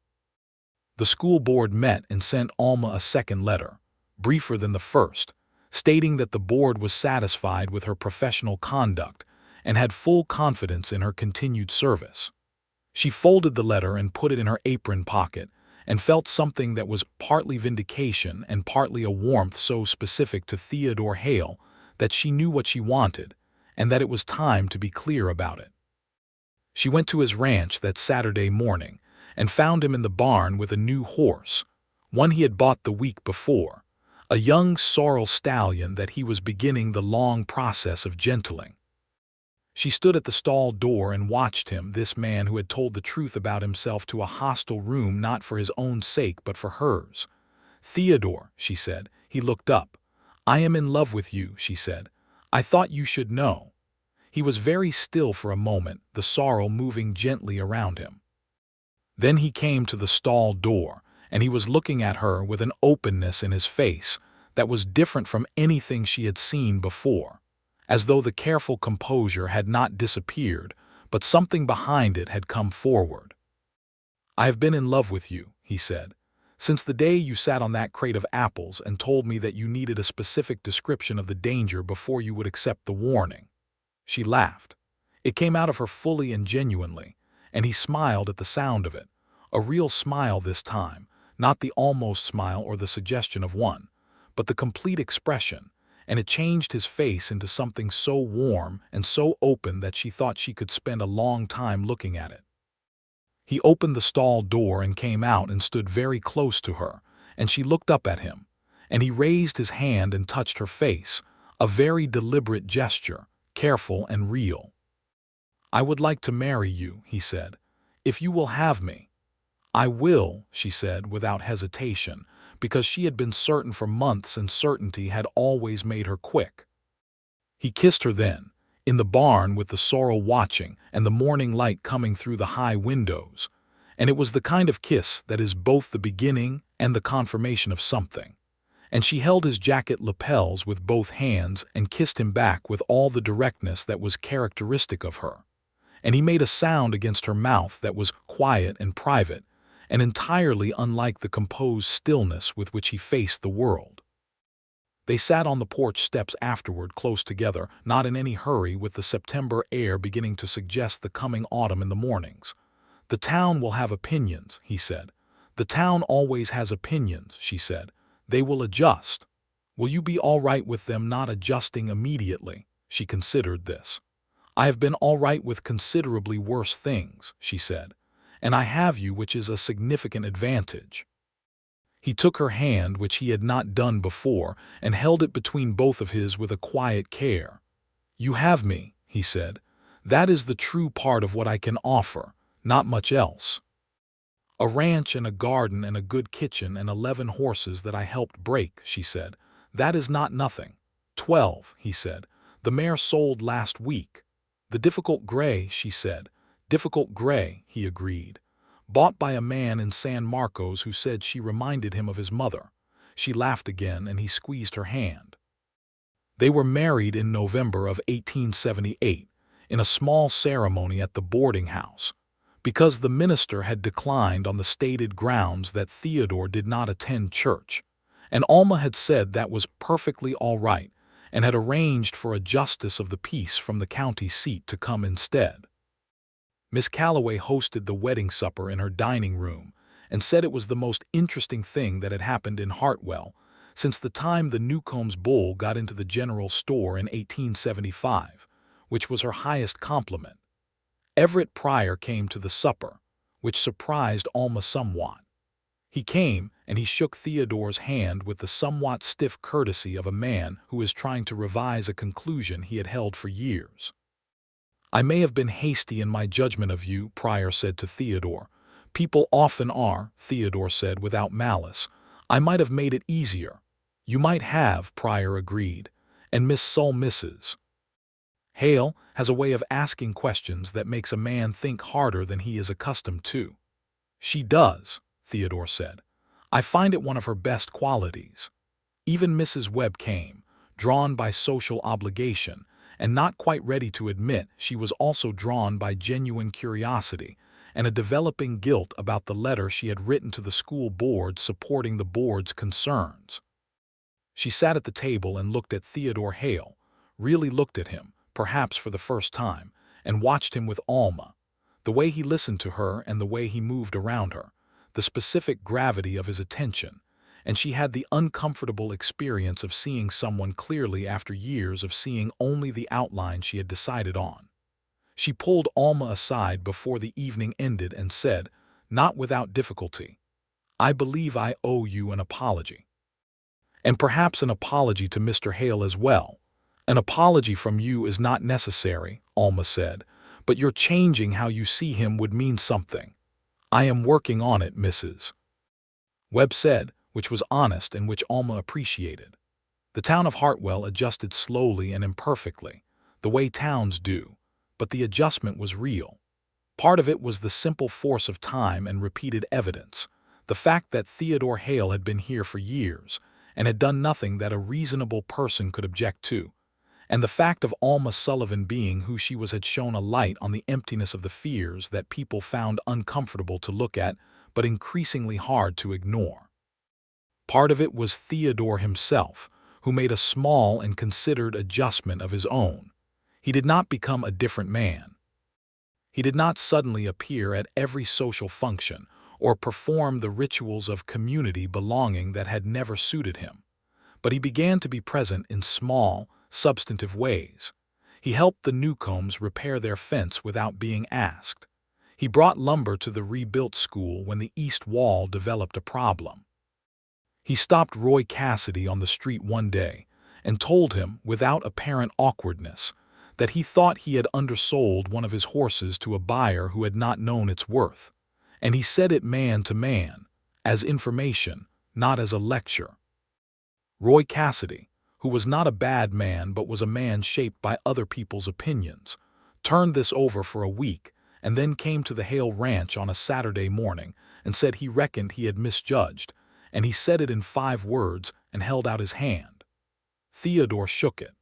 Speaker 1: The school board met and sent Alma a second letter, briefer than the first, stating that the board was satisfied with her professional conduct and had full confidence in her continued service. She folded the letter and put it in her apron pocket, and felt something that was partly vindication and partly a warmth so specific to Theodore Hale that she knew what she wanted, and that it was time to be clear about it. She went to his ranch that Saturday morning and found him in the barn with a new horse, one he had bought the week before, a young sorrel stallion that he was beginning the long process of gentling. She stood at the stall door and watched him, this man who had told the truth about himself to a hostile room not for his own sake but for hers. "Theodore," she said. He looked up. "I am in love with you," she said. "I thought you should know." He was very still for a moment, the sorrow moving gently around him. Then he came to the stall door, and he was looking at her with an openness in his face that was different from anything she had seen before, as though the careful composure had not disappeared, but something behind it had come forward. "I have been in love with you," he said, "since the day you sat on that crate of apples and told me that you needed a specific description of the danger before you would accept the warning." She laughed. It came out of her fully and genuinely, and he smiled at the sound of it, a real smile this time, not the almost smile or the suggestion of one, but the complete expression, and it changed his face into something so warm and so open that she thought she could spend a long time looking at it. He opened the stall door and came out and stood very close to her, and she looked up at him, and he raised his hand and touched her face, a very deliberate gesture, careful and real. "I would like to marry you," he said, "if you will have me." "I will," she said without hesitation, because she had been certain for months and certainty had always made her quick. He kissed her then, in the barn with the sorrel watching and the morning light coming through the high windows, and it was the kind of kiss that is both the beginning and the confirmation of something. And she held his jacket lapels with both hands and kissed him back with all the directness that was characteristic of her. And he made a sound against her mouth that was quiet and private, and entirely unlike the composed stillness with which he faced the world. They sat on the porch steps afterward close together, not in any hurry, with the September air beginning to suggest the coming autumn in the mornings. "The town will have opinions," he said. "The town always has opinions," she said. "They will adjust. Will you be all right with them not adjusting immediately?" She considered this. "I have been all right with considerably worse things," she said, "and I have you, which is a significant advantage." He took her hand, which he had not done before, and held it between both of his with a quiet care. "You have me," he said. "That is the true part of what I can offer, not much else. A ranch and a garden and a good kitchen and 11 horses that I helped break," she said. "That is not nothing." 12, he said. "The mare sold last week." "The difficult gray," she said. "Difficult gray," he agreed. "Bought by a man in San Marcos who said she reminded him of his mother." She laughed again, and he squeezed her hand. They were married in November of 1878, in a small ceremony at the boarding house, because the minister had declined on the stated grounds that Theodore did not attend church, and Alma had said that was perfectly all right, and had arranged for a justice of the peace from the county seat to come instead. Miss Calloway hosted the wedding supper in her dining room, and said it was the most interesting thing that had happened in Hartwell since the time the Newcomb's bull got into the general store in 1875, which was her highest compliment. Everett Pryor came to the supper, which surprised Alma somewhat. He came, and he shook Theodore's hand with the somewhat stiff courtesy of a man who is trying to revise a conclusion he had held for years. "I may have been hasty in my judgment of you," Pryor said to Theodore. "People often are," Theodore said without malice. "I might have made it easier." "You might have," Pryor agreed. "And Miss Mrs. Hale has a way of asking questions that makes a man think harder than he is accustomed to." "She does," Theodore said. "I find it one of her best qualities." Even Mrs. Webb came, drawn by social obligation, and not quite ready to admit she was also drawn by genuine curiosity and a developing guilt about the letter she had written to the school board supporting the board's concerns. She sat at the table and looked at Theodore Hale, really looked at him, perhaps for the first time, and watched him with Alma. The way he listened to her and the way he moved around her, the specific gravity of his attention, and she had the uncomfortable experience of seeing someone clearly after years of seeing only the outline she had decided on. She pulled Alma aside before the evening ended and said, not without difficulty, "I believe I owe you an apology. And perhaps an apology to Mr. Hale as well. An apology from you is not necessary, Alma said, but your changing how you see him would mean something. I am working on it, Mrs. Webb said, which was honest and which Alma appreciated. The town of Hartwell adjusted slowly and imperfectly, the way towns do, but the adjustment was real. Part of it was the simple force of time and repeated evidence, the fact that Theodore Hale had been here for years and had done nothing that a reasonable person could object to, and the fact of Alma Sullivan being who she was had shone a light on the emptiness of the fears that people found uncomfortable to look at but increasingly hard to ignore. Part of it was Theodore himself, who made a small and considered adjustment of his own. He did not become a different man. He did not suddenly appear at every social function or perform the rituals of community belonging that had never suited him, but he began to be present in small, substantive ways. He helped the Newcombs repair their fence without being asked. He brought lumber to the rebuilt school when the east wall developed a problem. He stopped Roy Cassidy on the street one day and told him, without apparent awkwardness, that he thought he had undersold one of his horses to a buyer who had not known its worth, and he said it man to man, as information, not as a lecture. Roy Cassidy, who was not a bad man but was a man shaped by other people's opinions, turned this over for a week and then came to the Hale Ranch on a Saturday morning and said he reckoned he had misjudged, and he said it in 5 words and held out his hand. Theodore shook it.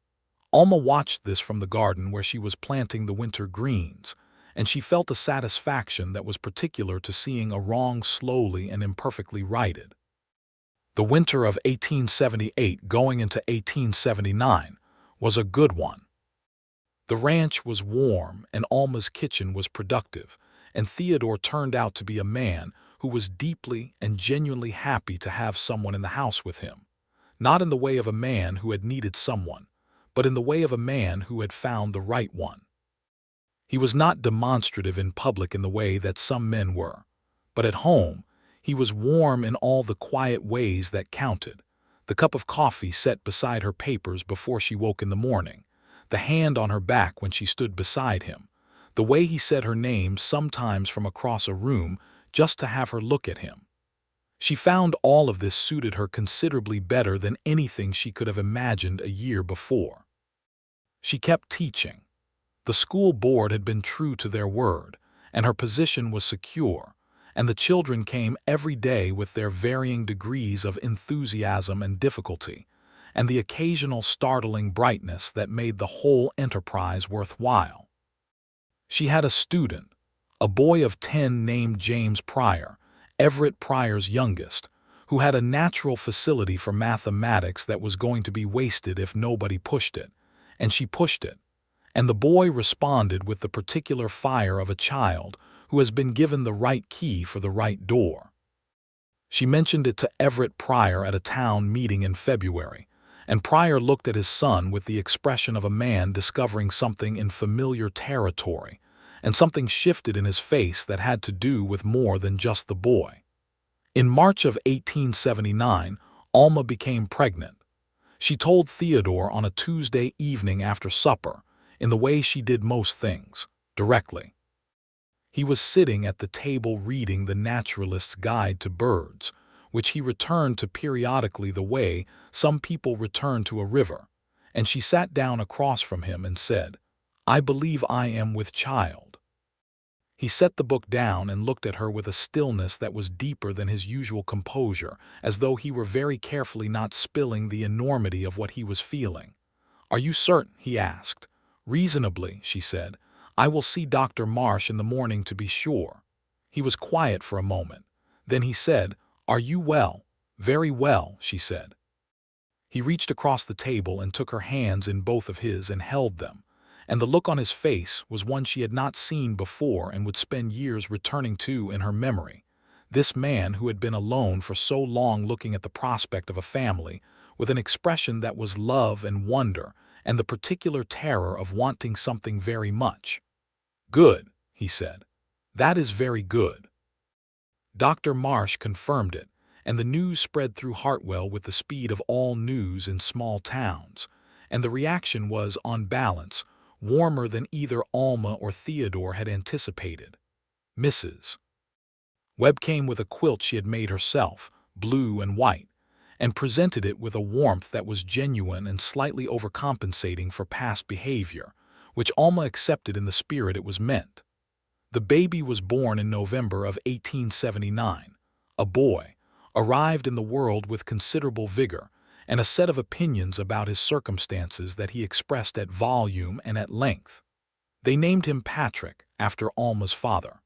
Speaker 1: Alma watched this from the garden where she was planting the winter greens, and she felt a satisfaction that was particular to seeing a wrong slowly and imperfectly righted. The winter of 1878 going into 1879 was a good one. The ranch was warm and Alma's kitchen was productive, and Theodore turned out to be a man who was deeply and genuinely happy to have someone in the house with him, not in the way of a man who had needed someone, but in the way of a man who had found the right one. He was not demonstrative in public in the way that some men were, but at home he was warm in all the quiet ways that counted: the cup of coffee set beside her papers before she woke in the morning, the hand on her back when she stood beside him, the way he said her name sometimes from across a room just to have her look at him. She found all of this suited her considerably better than anything she could have imagined a year before. She kept teaching. The school board had been true to their word, and her position was secure, and the children came every day with their varying degrees of enthusiasm and difficulty, and the occasional startling brightness that made the whole enterprise worthwhile. She had a student, a boy of 10 named James Pryor, Everett Pryor's youngest, who had a natural facility for mathematics that was going to be wasted if nobody pushed it, and she pushed it, and the boy responded with the particular fire of a child who has been given the right key for the right door. She mentioned it to Everett Pryor at a town meeting in February, and Pryor looked at his son with the expression of a man discovering something in familiar territory, and something shifted in his face that had to do with more than just the boy. In March of 1879, Alma became pregnant. She told Theodore on a Tuesday evening after supper, in the way she did most things, directly. He was sitting at the table reading The Naturalist's Guide to Birds, which he returned to periodically the way some people return to a river, and she sat down across from him and said, "I believe I am with child." He set the book down and looked at her with a stillness that was deeper than his usual composure, as though he were very carefully not spilling the enormity of what he was feeling. "Are you certain?" he asked. "Reasonably," she said. "I will see Dr. Marsh in the morning to be sure." He was quiet for a moment. Then he said, "Are you well?" "Very well," she said. He reached across the table and took her hands in both of his and held them, and the look on his face was one she had not seen before and would spend years returning to in her memory. This man who had been alone for so long looking at the prospect of a family, with an expression that was love and wonder and the particular terror of wanting something very much. "Good," he said. "That is very good." Dr. Marsh confirmed it, and the news spread through Hartwell with the speed of all news in small towns, and the reaction was, on balance, warmer than either Alma or Theodore had anticipated. Mrs. Webb came with a quilt she had made herself, blue and white, and presented it with a warmth that was genuine and slightly overcompensating for past behavior, which Alma accepted in the spirit it was meant. The baby was born in November of 1879, a boy, arrived in the world with considerable vigor and a set of opinions about his circumstances that he expressed at volume and at length. They named him Patrick, after Alma's father.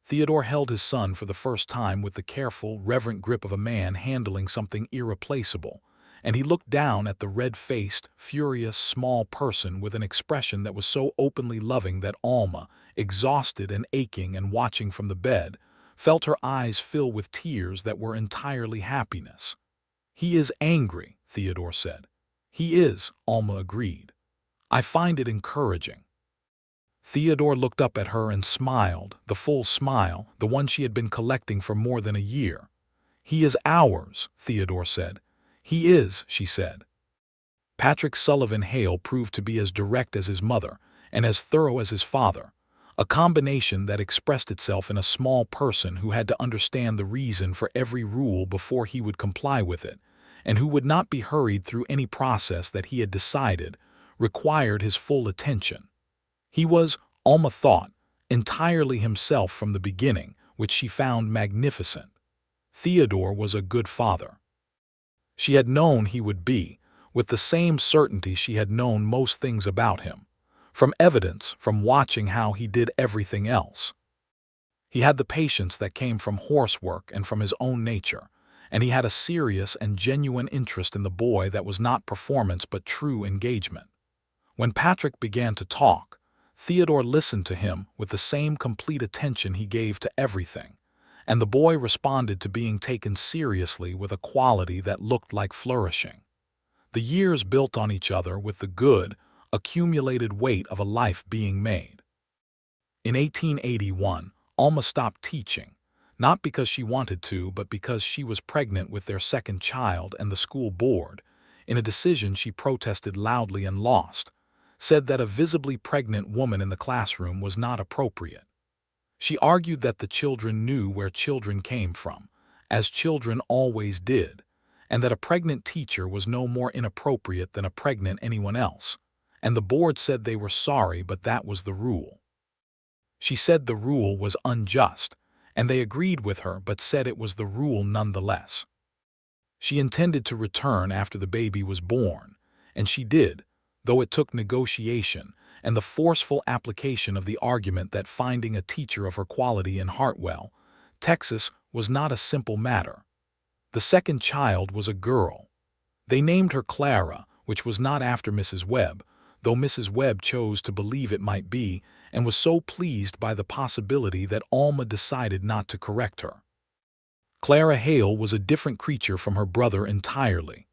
Speaker 1: Theodore held his son for the first time with the careful, reverent grip of a man handling something irreplaceable, and he looked down at the red-faced, furious, small person with an expression that was so openly loving that Alma, exhausted and aching and watching from the bed, felt her eyes fill with tears that were entirely happiness. "He is angry," Theodore said. "He is," Alma agreed. "I find it encouraging." Theodore looked up at her and smiled, the full smile, the one she had been collecting for more than a year. "He is ours," Theodore said. "He is," she said. Patrick Sullivan Hale proved to be as direct as his mother and as thorough as his father, a combination that expressed itself in a small person who had to understand the reason for every rule before he would comply with it, and who would not be hurried through any process that he had decided required his full attention. He was, Alma thought, entirely himself from the beginning, which she found magnificent. Theodore was a good father. She had known he would be, with the same certainty she had known most things about him, from evidence, from watching how he did everything else. He had the patience that came from horsework and from his own nature, and he had a serious and genuine interest in the boy that was not performance but true engagement. When Patrick began to talk, Theodore listened to him with the same complete attention he gave to everything, and the boy responded to being taken seriously with a quality that looked like flourishing. The years built on each other with the good, accumulated weight of a life being made. In 1881, Alma stopped teaching, not because she wanted to, but because she was pregnant with their second child, and the school board, in a decision she protested loudly and lost, said that a visibly pregnant woman in the classroom was not appropriate. She argued that the children knew where children came from, as children always did, and that a pregnant teacher was no more inappropriate than a pregnant anyone else, and the board said they were sorry, but that was the rule. She said the rule was unjust, and they agreed with her but said it was the rule nonetheless. She intended to return after the baby was born, and she did, though it took negotiation and the forceful application of the argument that finding a teacher of her quality in Hartwell, Texas, was not a simple matter. The second child was a girl. They named her Clara, which was not after Mrs. Webb, though Mrs. Webb chose to believe it might be, and was so pleased by the possibility that Alma decided not to correct her. Clara Hale was a different creature from her brother entirely.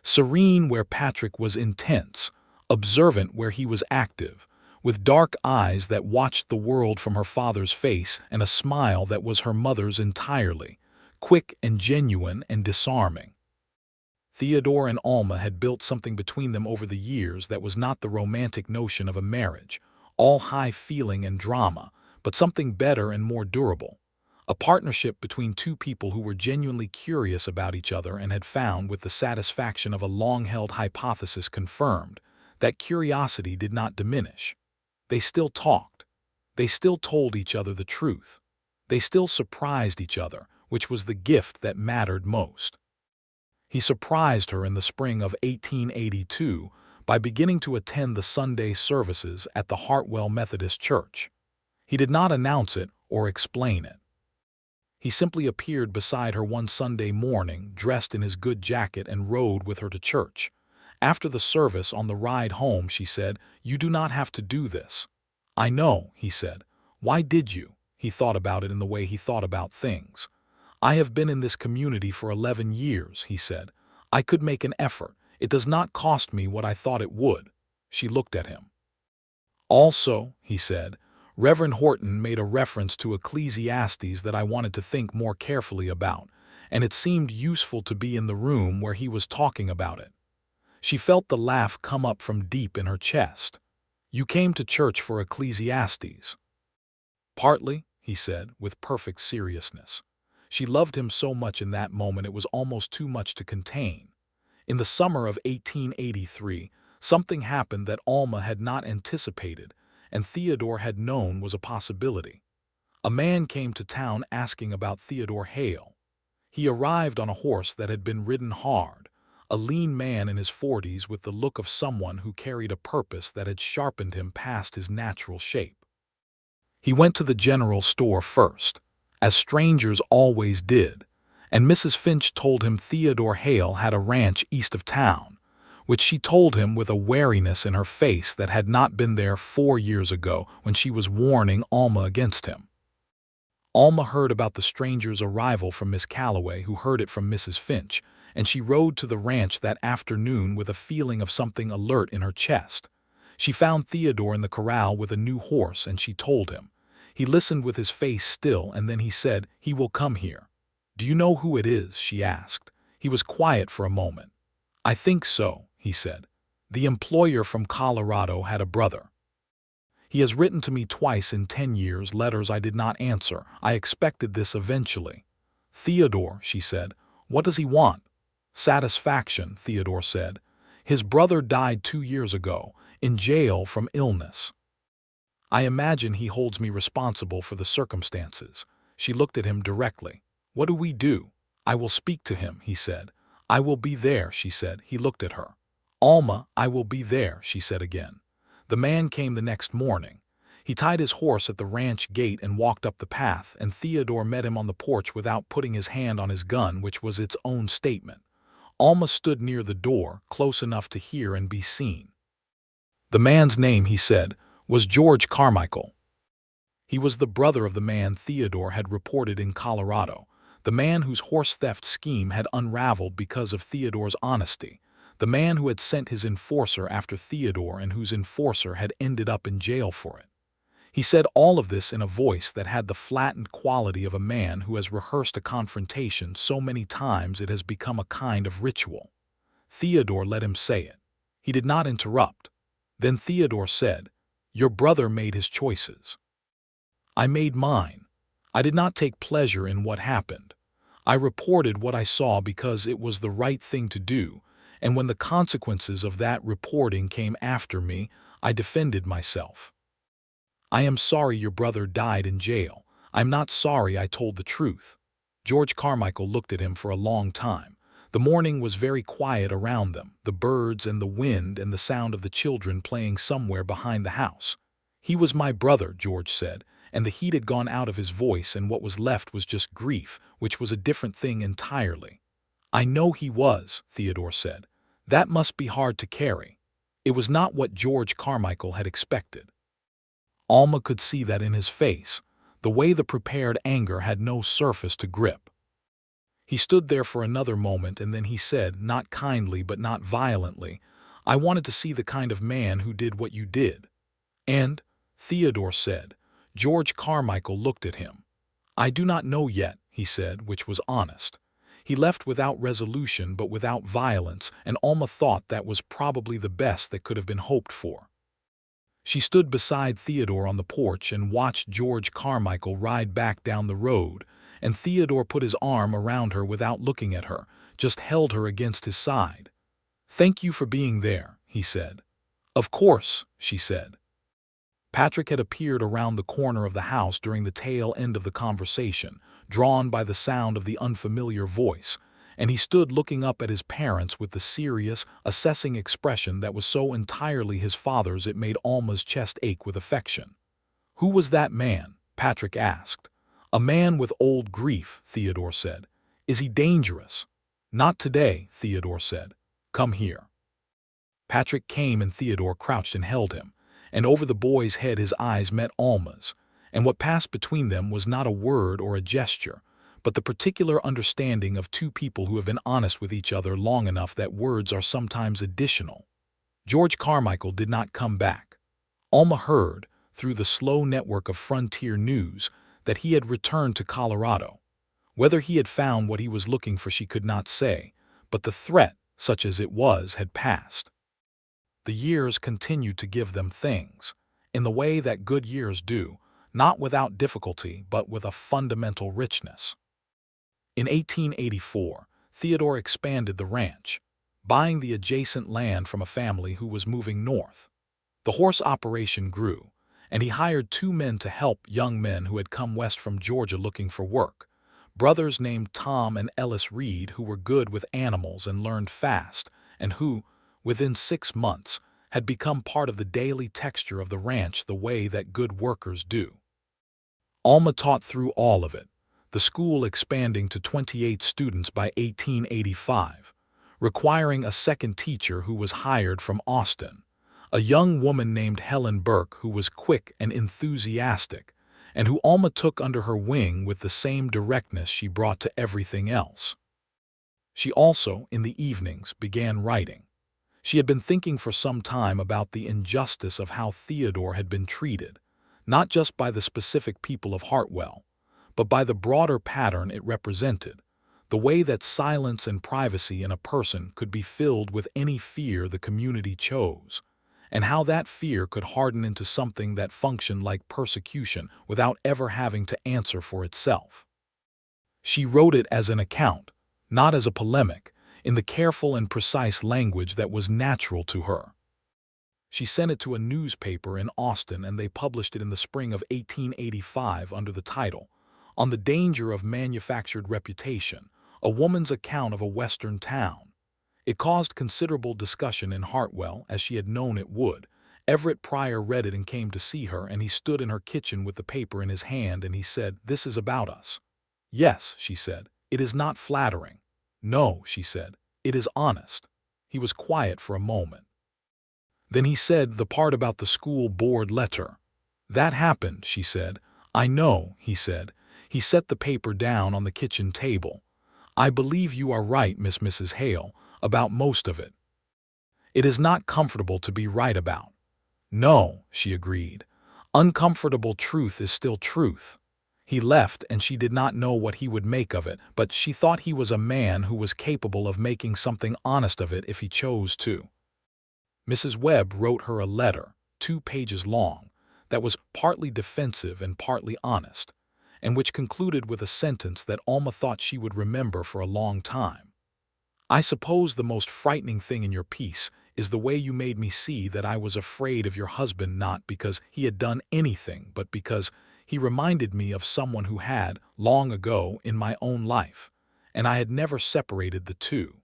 Speaker 1: Serene where Patrick was intense, observant where he was active, with dark eyes that watched the world from her father's face and a smile that was her mother's entirely, quick and genuine and disarming. Theodore and Alma had built something between them over the years that was not the romantic notion of a marriage, all high feeling and drama, but something better and more durable. A partnership between two people who were genuinely curious about each other and had found, with the satisfaction of a long-held hypothesis confirmed, that curiosity did not diminish. They still talked. They still told each other the truth. They still surprised each other, which was the gift that mattered most. He surprised her in the spring of 1882 by beginning to attend the Sunday services at the Hartwell Methodist Church. He did not announce it or explain it. He simply appeared beside her one Sunday morning, dressed in his good jacket, and rode with her to church. After the service, on the ride home, she said, "You do not have to do this." "I know," he said. "Why did you?" He thought about it in the way he thought about things. "I have been in this community for 11 years, he said. "I could make an effort. It does not cost me what I thought it would." She looked at him. "Also," he said, "Reverend Horton made a reference to Ecclesiastes that I wanted to think more carefully about, and it seemed useful to be in the room where he was talking about it." She felt the laugh come up from deep in her chest. "You came to church for Ecclesiastes." "Partly," he said, with perfect seriousness. She loved him so much in that moment it was almost too much to contain. In the summer of 1883, something happened that Alma had not anticipated, and Theodore had known was a possibility. A man came to town asking about Theodore Hale. He arrived on a horse that had been ridden hard, a lean man in his 40s with the look of someone who carried a purpose that had sharpened him past his natural shape. He went to the general store first, as strangers always did, and Mrs. Finch told him Theodore Hale had a ranch east of town, which she told him with a wariness in her face that had not been there 4 years ago when she was warning Alma against him. Alma heard about the stranger's arrival from Miss Calloway, who heard it from Mrs. Finch, and she rode to the ranch that afternoon with a feeling of something alert in her chest. She found Theodore in the corral with a new horse, and she told him. He listened with his face still, and then he said, "He will come here." "Do you know who it is?" she asked. He was quiet for a moment. "I think so," he said. "The employer from Colorado had a brother. He has written to me twice in 10 years, letters I did not answer. I expected this eventually." "Theodore," she said. "What does he want?" "Satisfaction," Theodore said. "His brother died 2 years ago, in jail from illness. I imagine he holds me responsible for the circumstances." She looked at him directly. "What do we do?" "I will speak to him," he said. "I will be there," she said. He looked at her. "Alma, I will be there," she said again. The man came the next morning. He tied his horse at the ranch gate and walked up the path, and Theodore met him on the porch without putting his hand on his gun, which was its own statement. Alma stood near the door, close enough to hear and be seen. "The man's name," he said, "was George Carmichael. He was the brother of the man Theodore had reported in Colorado, the man whose horse theft scheme had unraveled because of Theodore's honesty, the man who had sent his enforcer after Theodore and whose enforcer had ended up in jail for it." He said all of this in a voice that had the flattened quality of a man who has rehearsed a confrontation so many times it has become a kind of ritual. Theodore let him say it. He did not interrupt. Then Theodore said, "Your brother made his choices. I made mine. I did not take pleasure in what happened. I reported what I saw because it was the right thing to do, and when the consequences of that reporting came after me, I defended myself. I am sorry your brother died in jail. I'm not sorry I told the truth." George Carmichael looked at him for a long time. The morning was very quiet around them, the birds and the wind and the sound of the children playing somewhere behind the house. "He was my brother," George said, and the heat had gone out of his voice, and what was left was just grief, which was a different thing entirely. "I know he was," Theodore said. "That must be hard to carry." It was not what George Carmichael had expected. Alma could see that in his face, the way the prepared anger had no surface to grip. He stood there for another moment, and then he said, not kindly but not violently, "I wanted to see the kind of man who did what you did." "And?" Theodore said. George Carmichael looked at him. "I do not know yet," he said, which was honest. He left without resolution but without violence, and Alma thought that was probably the best that could have been hoped for. She stood beside Theodore on the porch and watched George Carmichael ride back down the road, and Theodore put his arm around her without looking at her, just held her against his side. "Thank you for being there," he said. "Of course," she said. Patrick had appeared around the corner of the house during the tail end of the conversation, drawn by the sound of the unfamiliar voice, and he stood looking up at his parents with the serious, assessing expression that was so entirely his father's it made Alma's chest ache with affection. "Who was that man?" Patrick asked. "A man with old grief," Theodore said. "Is he dangerous?" "Not today," Theodore said. "Come here." Patrick came, and Theodore crouched and held him, and over the boy's head his eyes met Alma's, and what passed between them was not a word or a gesture, but the particular understanding of two people who have been honest with each other long enough that words are sometimes additional. George Carmichael did not come back. Alma heard, through the slow network of frontier news, that he had returned to Colorado. Whether he had found what he was looking for she could not say, but the threat, such as it was, had passed. The years continued to give them things, in the way that good years do, not without difficulty but with a fundamental richness. In 1884, Theodore expanded the ranch, buying the adjacent land from a family who was moving north. The horse operation grew, and he hired 2 men to help young men who had come west from Georgia looking for work, brothers named Tom and Ellis Reed, who were good with animals and learned fast, and who, within 6 months, had become part of the daily texture of the ranch the way that good workers do. Alma taught through all of it, the school expanding to 28 students by 1885, requiring a second teacher who was hired from Austin, a young woman named Helen Burke who was quick and enthusiastic, and who Alma took under her wing with the same directness she brought to everything else. She also, in the evenings, began writing. She had been thinking for some time about the injustice of how Theodore had been treated, not just by the specific people of Hartwell, but by the broader pattern it represented, the way that silence and privacy in a person could be filled with any fear the community chose, and how that fear could harden into something that functioned like persecution without ever having to answer for itself. She wrote it as an account, not as a polemic, in the careful and precise language that was natural to her. She sent it to a newspaper in Austin, and they published it in the spring of 1885 under the title, "On the Danger of Manufactured Reputation, a Woman's Account of a Western Town." It caused considerable discussion in Hartwell, as she had known it would. Everett Pryor read it and came to see her, and he stood in her kitchen with the paper in his hand, and he said, "This is about us." "Yes," she said, "it is not flattering." "No," she said, "it is honest." He was quiet for a moment. Then he said, "The part about the school board letter." "That happened," she said. "I know," he said. He set the paper down on the kitchen table. "I believe you are right, Mrs. Hale, about most of it. It is not comfortable to be right about." "No," she agreed. "Uncomfortable truth is still truth." He left, and she did not know what he would make of it, but she thought he was a man who was capable of making something honest of it if he chose to. Mrs. Webb wrote her a letter, 2 pages long, that was partly defensive and partly honest, and which concluded with a sentence that Alma thought she would remember for a long time. "I suppose the most frightening thing in your piece is the way you made me see that I was afraid of your husband, not because he had done anything, but because he reminded me of someone who had, long ago, in my own life, and I had never separated the two."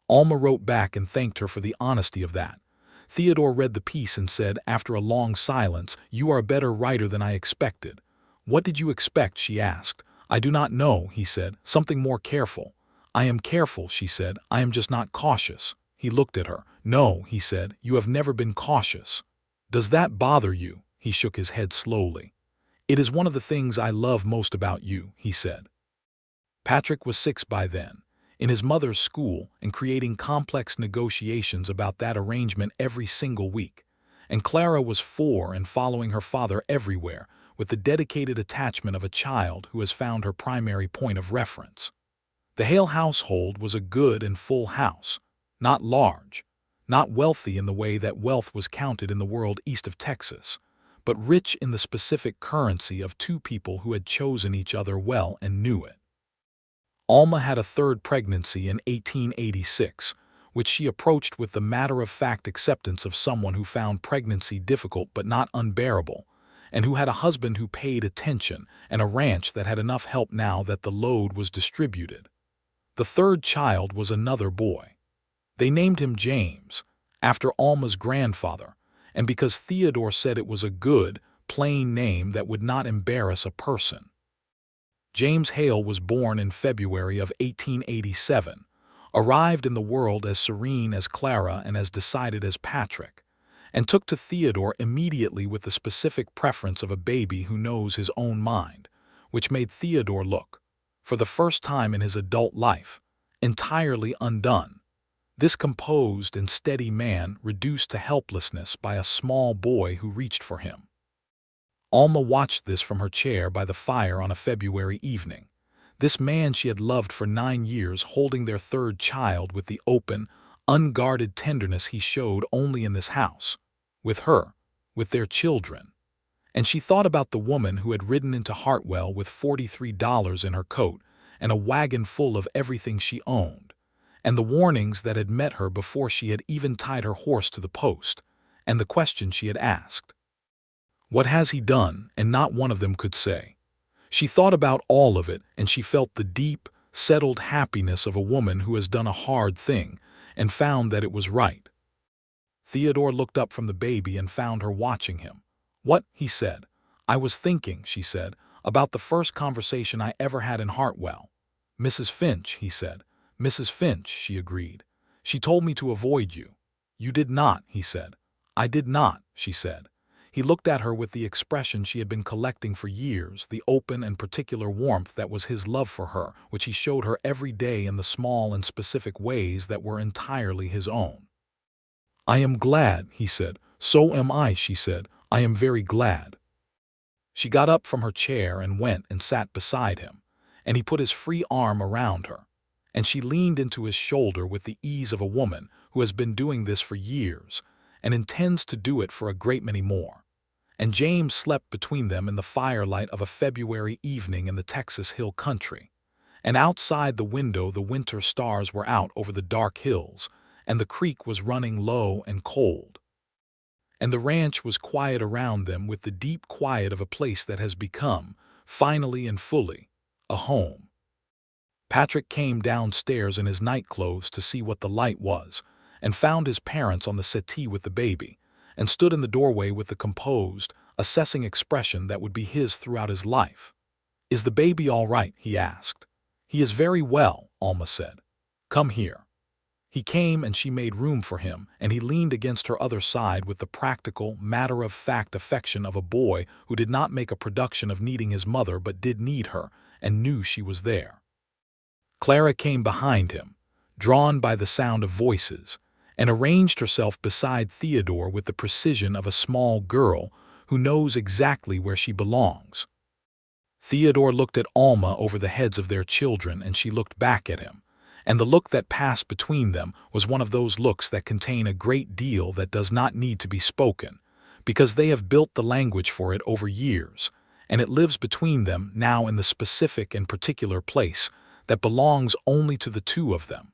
Speaker 1: Alma wrote back and thanked her for the honesty of that. Theodore read the piece and said, after a long silence, "You are a better writer than I expected." "What did you expect?" she asked. "I do not know," he said. "Something more careful." "I am careful," she said. "I am just not cautious." He looked at her. "No," he said, "you have never been cautious." "Does that bother you?" He shook his head slowly. "It is one of the things I love most about you," he said. Patrick was 6 by then, in his mother's school, and creating complex negotiations about that arrangement every single week. And Clara was 4 and following her father everywhere, with the dedicated attachment of a child who has found her primary point of reference. The Hale household was a good and full house, not large, not wealthy in the way that wealth was counted in the world east of Texas, but rich in the specific currency of 2 people who had chosen each other well and knew it. Alma had a 3rd pregnancy in 1886, which she approached with the matter-of-fact acceptance of someone who found pregnancy difficult but not unbearable, and who had a husband who paid attention and a ranch that had enough help now that the load was distributed. The 3rd child was another boy. They named him James, after Alma's grandfather, and because Theodore said it was a good, plain name that would not embarrass a person. James Hale was born in February of 1887, arrived in the world as serene as Clara and as decided as Patrick, and took to Theodore immediately with the specific preference of a baby who knows his own mind, which made Theodore look, for the first time in his adult life, entirely undone. This composed and steady man reduced to helplessness by a small boy who reached for him. Alma watched this from her chair by the fire on a February evening. This man she had loved for 9 years, holding their third child with the open, unguarded tenderness he showed only in this house. With her, with their children. And she thought about the woman who had ridden into Hartwell with $43 in her coat and a wagon full of everything she owned, and the warnings that had met her before she had even tied her horse to the post, and the question she had asked. What has he done? And not one of them could say. She thought about all of it, and she felt the deep, settled happiness of a woman who has done a hard thing and found that it was right. Theodore looked up from the baby and found her watching him. "What?" he said. "I was thinking," she said, "about the first conversation I ever had in Hartwell." "Mrs. Finch," he said. "Mrs. Finch," she agreed. "She told me to avoid you." "You did not," he said. "I did not," she said. He looked at her with the expression she had been collecting for years, the open and particular warmth that was his love for her, which he showed her every day in the small and specific ways that were entirely his own. "I am glad," he said. "So am I," she said. "I am very glad." She got up from her chair and went and sat beside him, and he put his free arm around her, and she leaned into his shoulder with the ease of a woman who has been doing this for years and intends to do it for a great many more. And James slept between them in the firelight of a February evening in the Texas hill country. And outside the window the winter stars were out over the dark hills, and the creek was running low and cold. And the ranch was quiet around them with the deep quiet of a place that has become, finally and fully, a home. Patrick came downstairs in his nightclothes to see what the light was, and found his parents on the settee with the baby, and stood in the doorway with the composed, assessing expression that would be his throughout his life. "Is the baby all right?" he asked. "He is very well," Alma said. "Come here." He came and she made room for him, and he leaned against her other side with the practical, matter-of-fact affection of a boy who did not make a production of needing his mother but did need her and knew she was there. Clara came behind him, drawn by the sound of voices, and arranged herself beside Theodore with the precision of a small girl who knows exactly where she belongs. Theodore looked at Alma over the heads of their children, and she looked back at him. And the look that passed between them was one of those looks that contain a great deal that does not need to be spoken, because they have built the language for it over years, and it lives between them now in the specific and particular place that belongs only to the two of them.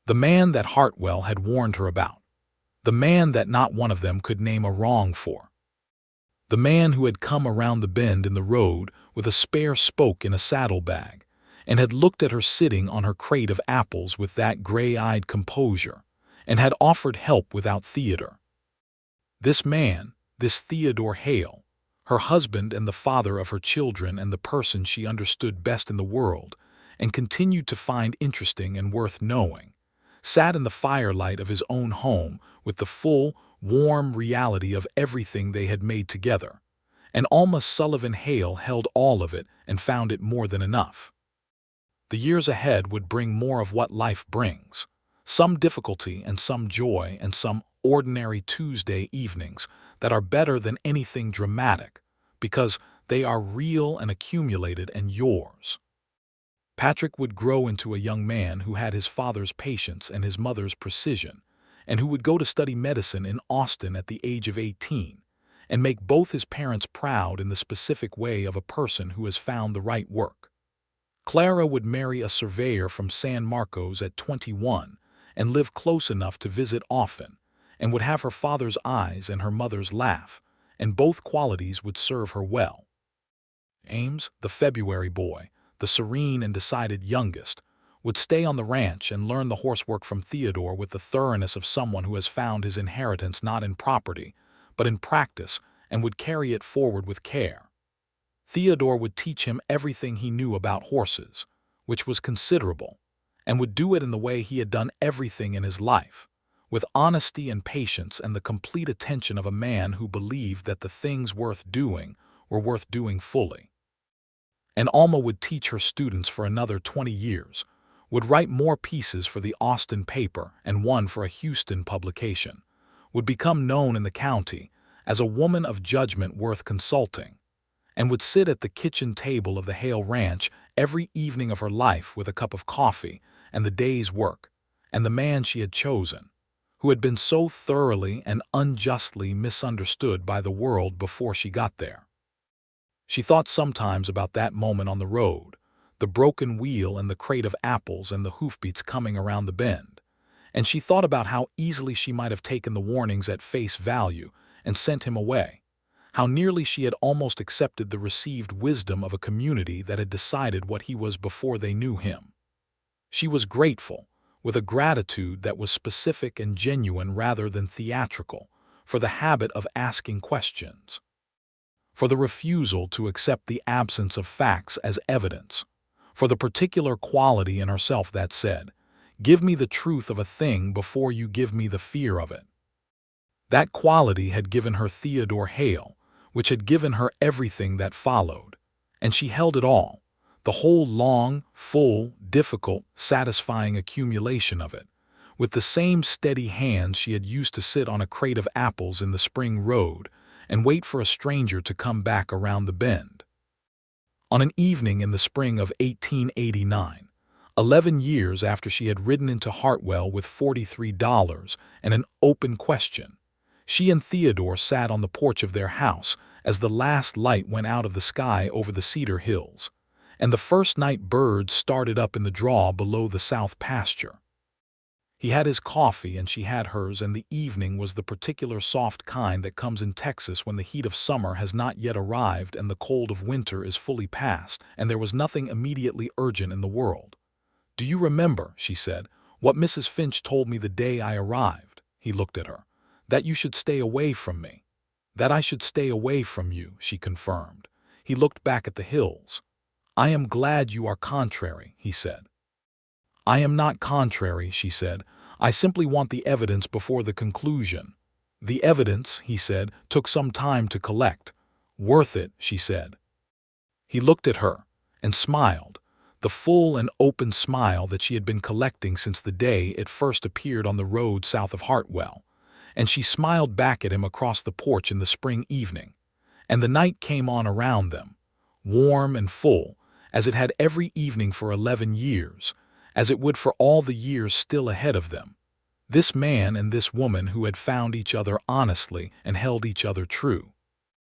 Speaker 1: The man that Hartwell had warned her about. The man that not one of them could name a wrong for. The man who had come around the bend in the road with a spare spoke in a saddlebag, and had looked at her sitting on her crate of apples with that gray-eyed composure, and had offered help without theater. This man, this Theodore Hale, her husband and the father of her children and the person she understood best in the world, and continued to find interesting and worth knowing, sat in the firelight of his own home with the full, warm reality of everything they had made together, and Alma Sullivan Hale held all of it and found it more than enough. The years ahead would bring more of what life brings, some difficulty and some joy and some ordinary Tuesday evenings that are better than anything dramatic, because they are real and accumulated and yours. Patrick would grow into a young man who had his father's patience and his mother's precision, and who would go to study medicine in Austin at the age of 18, and make both his parents proud in the specific way of a person who has found the right work. Clara would marry a surveyor from San Marcos at 21 and live close enough to visit often, and would have her father's eyes and her mother's laugh, and both qualities would serve her well. Ames, the February boy, the serene and decided youngest, would stay on the ranch and learn the horsework from Theodore with the thoroughness of someone who has found his inheritance not in property, but in practice, and would carry it forward with care. Theodore would teach him everything he knew about horses, which was considerable, and would do it in the way he had done everything in his life, with honesty and patience and the complete attention of a man who believed that the things worth doing were worth doing fully. And Alma would teach her students for another 20 years, would write more pieces for the Austin paper and one for a Houston publication, would become known in the county as a woman of judgment worth consulting, and would sit at the kitchen table of the Hale Ranch every evening of her life with a cup of coffee and the day's work, and the man she had chosen, who had been so thoroughly and unjustly misunderstood by the world before she got there. She thought sometimes about that moment on the road, the broken wheel and the crate of apples and the hoofbeats coming around the bend, and she thought about how easily she might have taken the warnings at face value and sent him away, how nearly she had almost accepted the received wisdom of a community that had decided what he was before they knew him. She was grateful, with a gratitude that was specific and genuine rather than theatrical, for the habit of asking questions, for the refusal to accept the absence of facts as evidence, for the particular quality in herself that said, "Give me the truth of a thing before you give me the fear of it." That quality had given her Theodore Hale, which had given her everything that followed, and she held it all, the whole long, full, difficult, satisfying accumulation of it, with the same steady hands she had used to sit on a crate of apples in the spring road and wait for a stranger to come back around the bend. On an evening in the spring of 1889, 11 years after she had ridden into Hartwell with $43 and an open question, she and Theodore sat on the porch of their house as the last light went out of the sky over the cedar hills, and the first night birds started up in the draw below the south pasture. He had his coffee and she had hers, and the evening was the particular soft kind that comes in Texas when the heat of summer has not yet arrived and the cold of winter is fully past, and there was nothing immediately urgent in the world. "Do you remember," she said, "what Mrs. Finch told me the day I arrived?" He looked at her. "That you should stay away from me." "That I should stay away from you," she confirmed. He looked back at the hills. "I am glad you are contrary," he said. "I am not contrary," she said. "I simply want the evidence before the conclusion." "The evidence," he said, "took some time to collect." "Worth it," she said. He looked at her and smiled, the full and open smile that she had been collecting since the day it first appeared on the road south of Hartwell, and she smiled back at him across the porch in the spring evening, and the night came on around them, warm and full, as it had every evening for 11 years, as it would for all the years still ahead of them. This man and this woman who had found each other honestly and held each other true.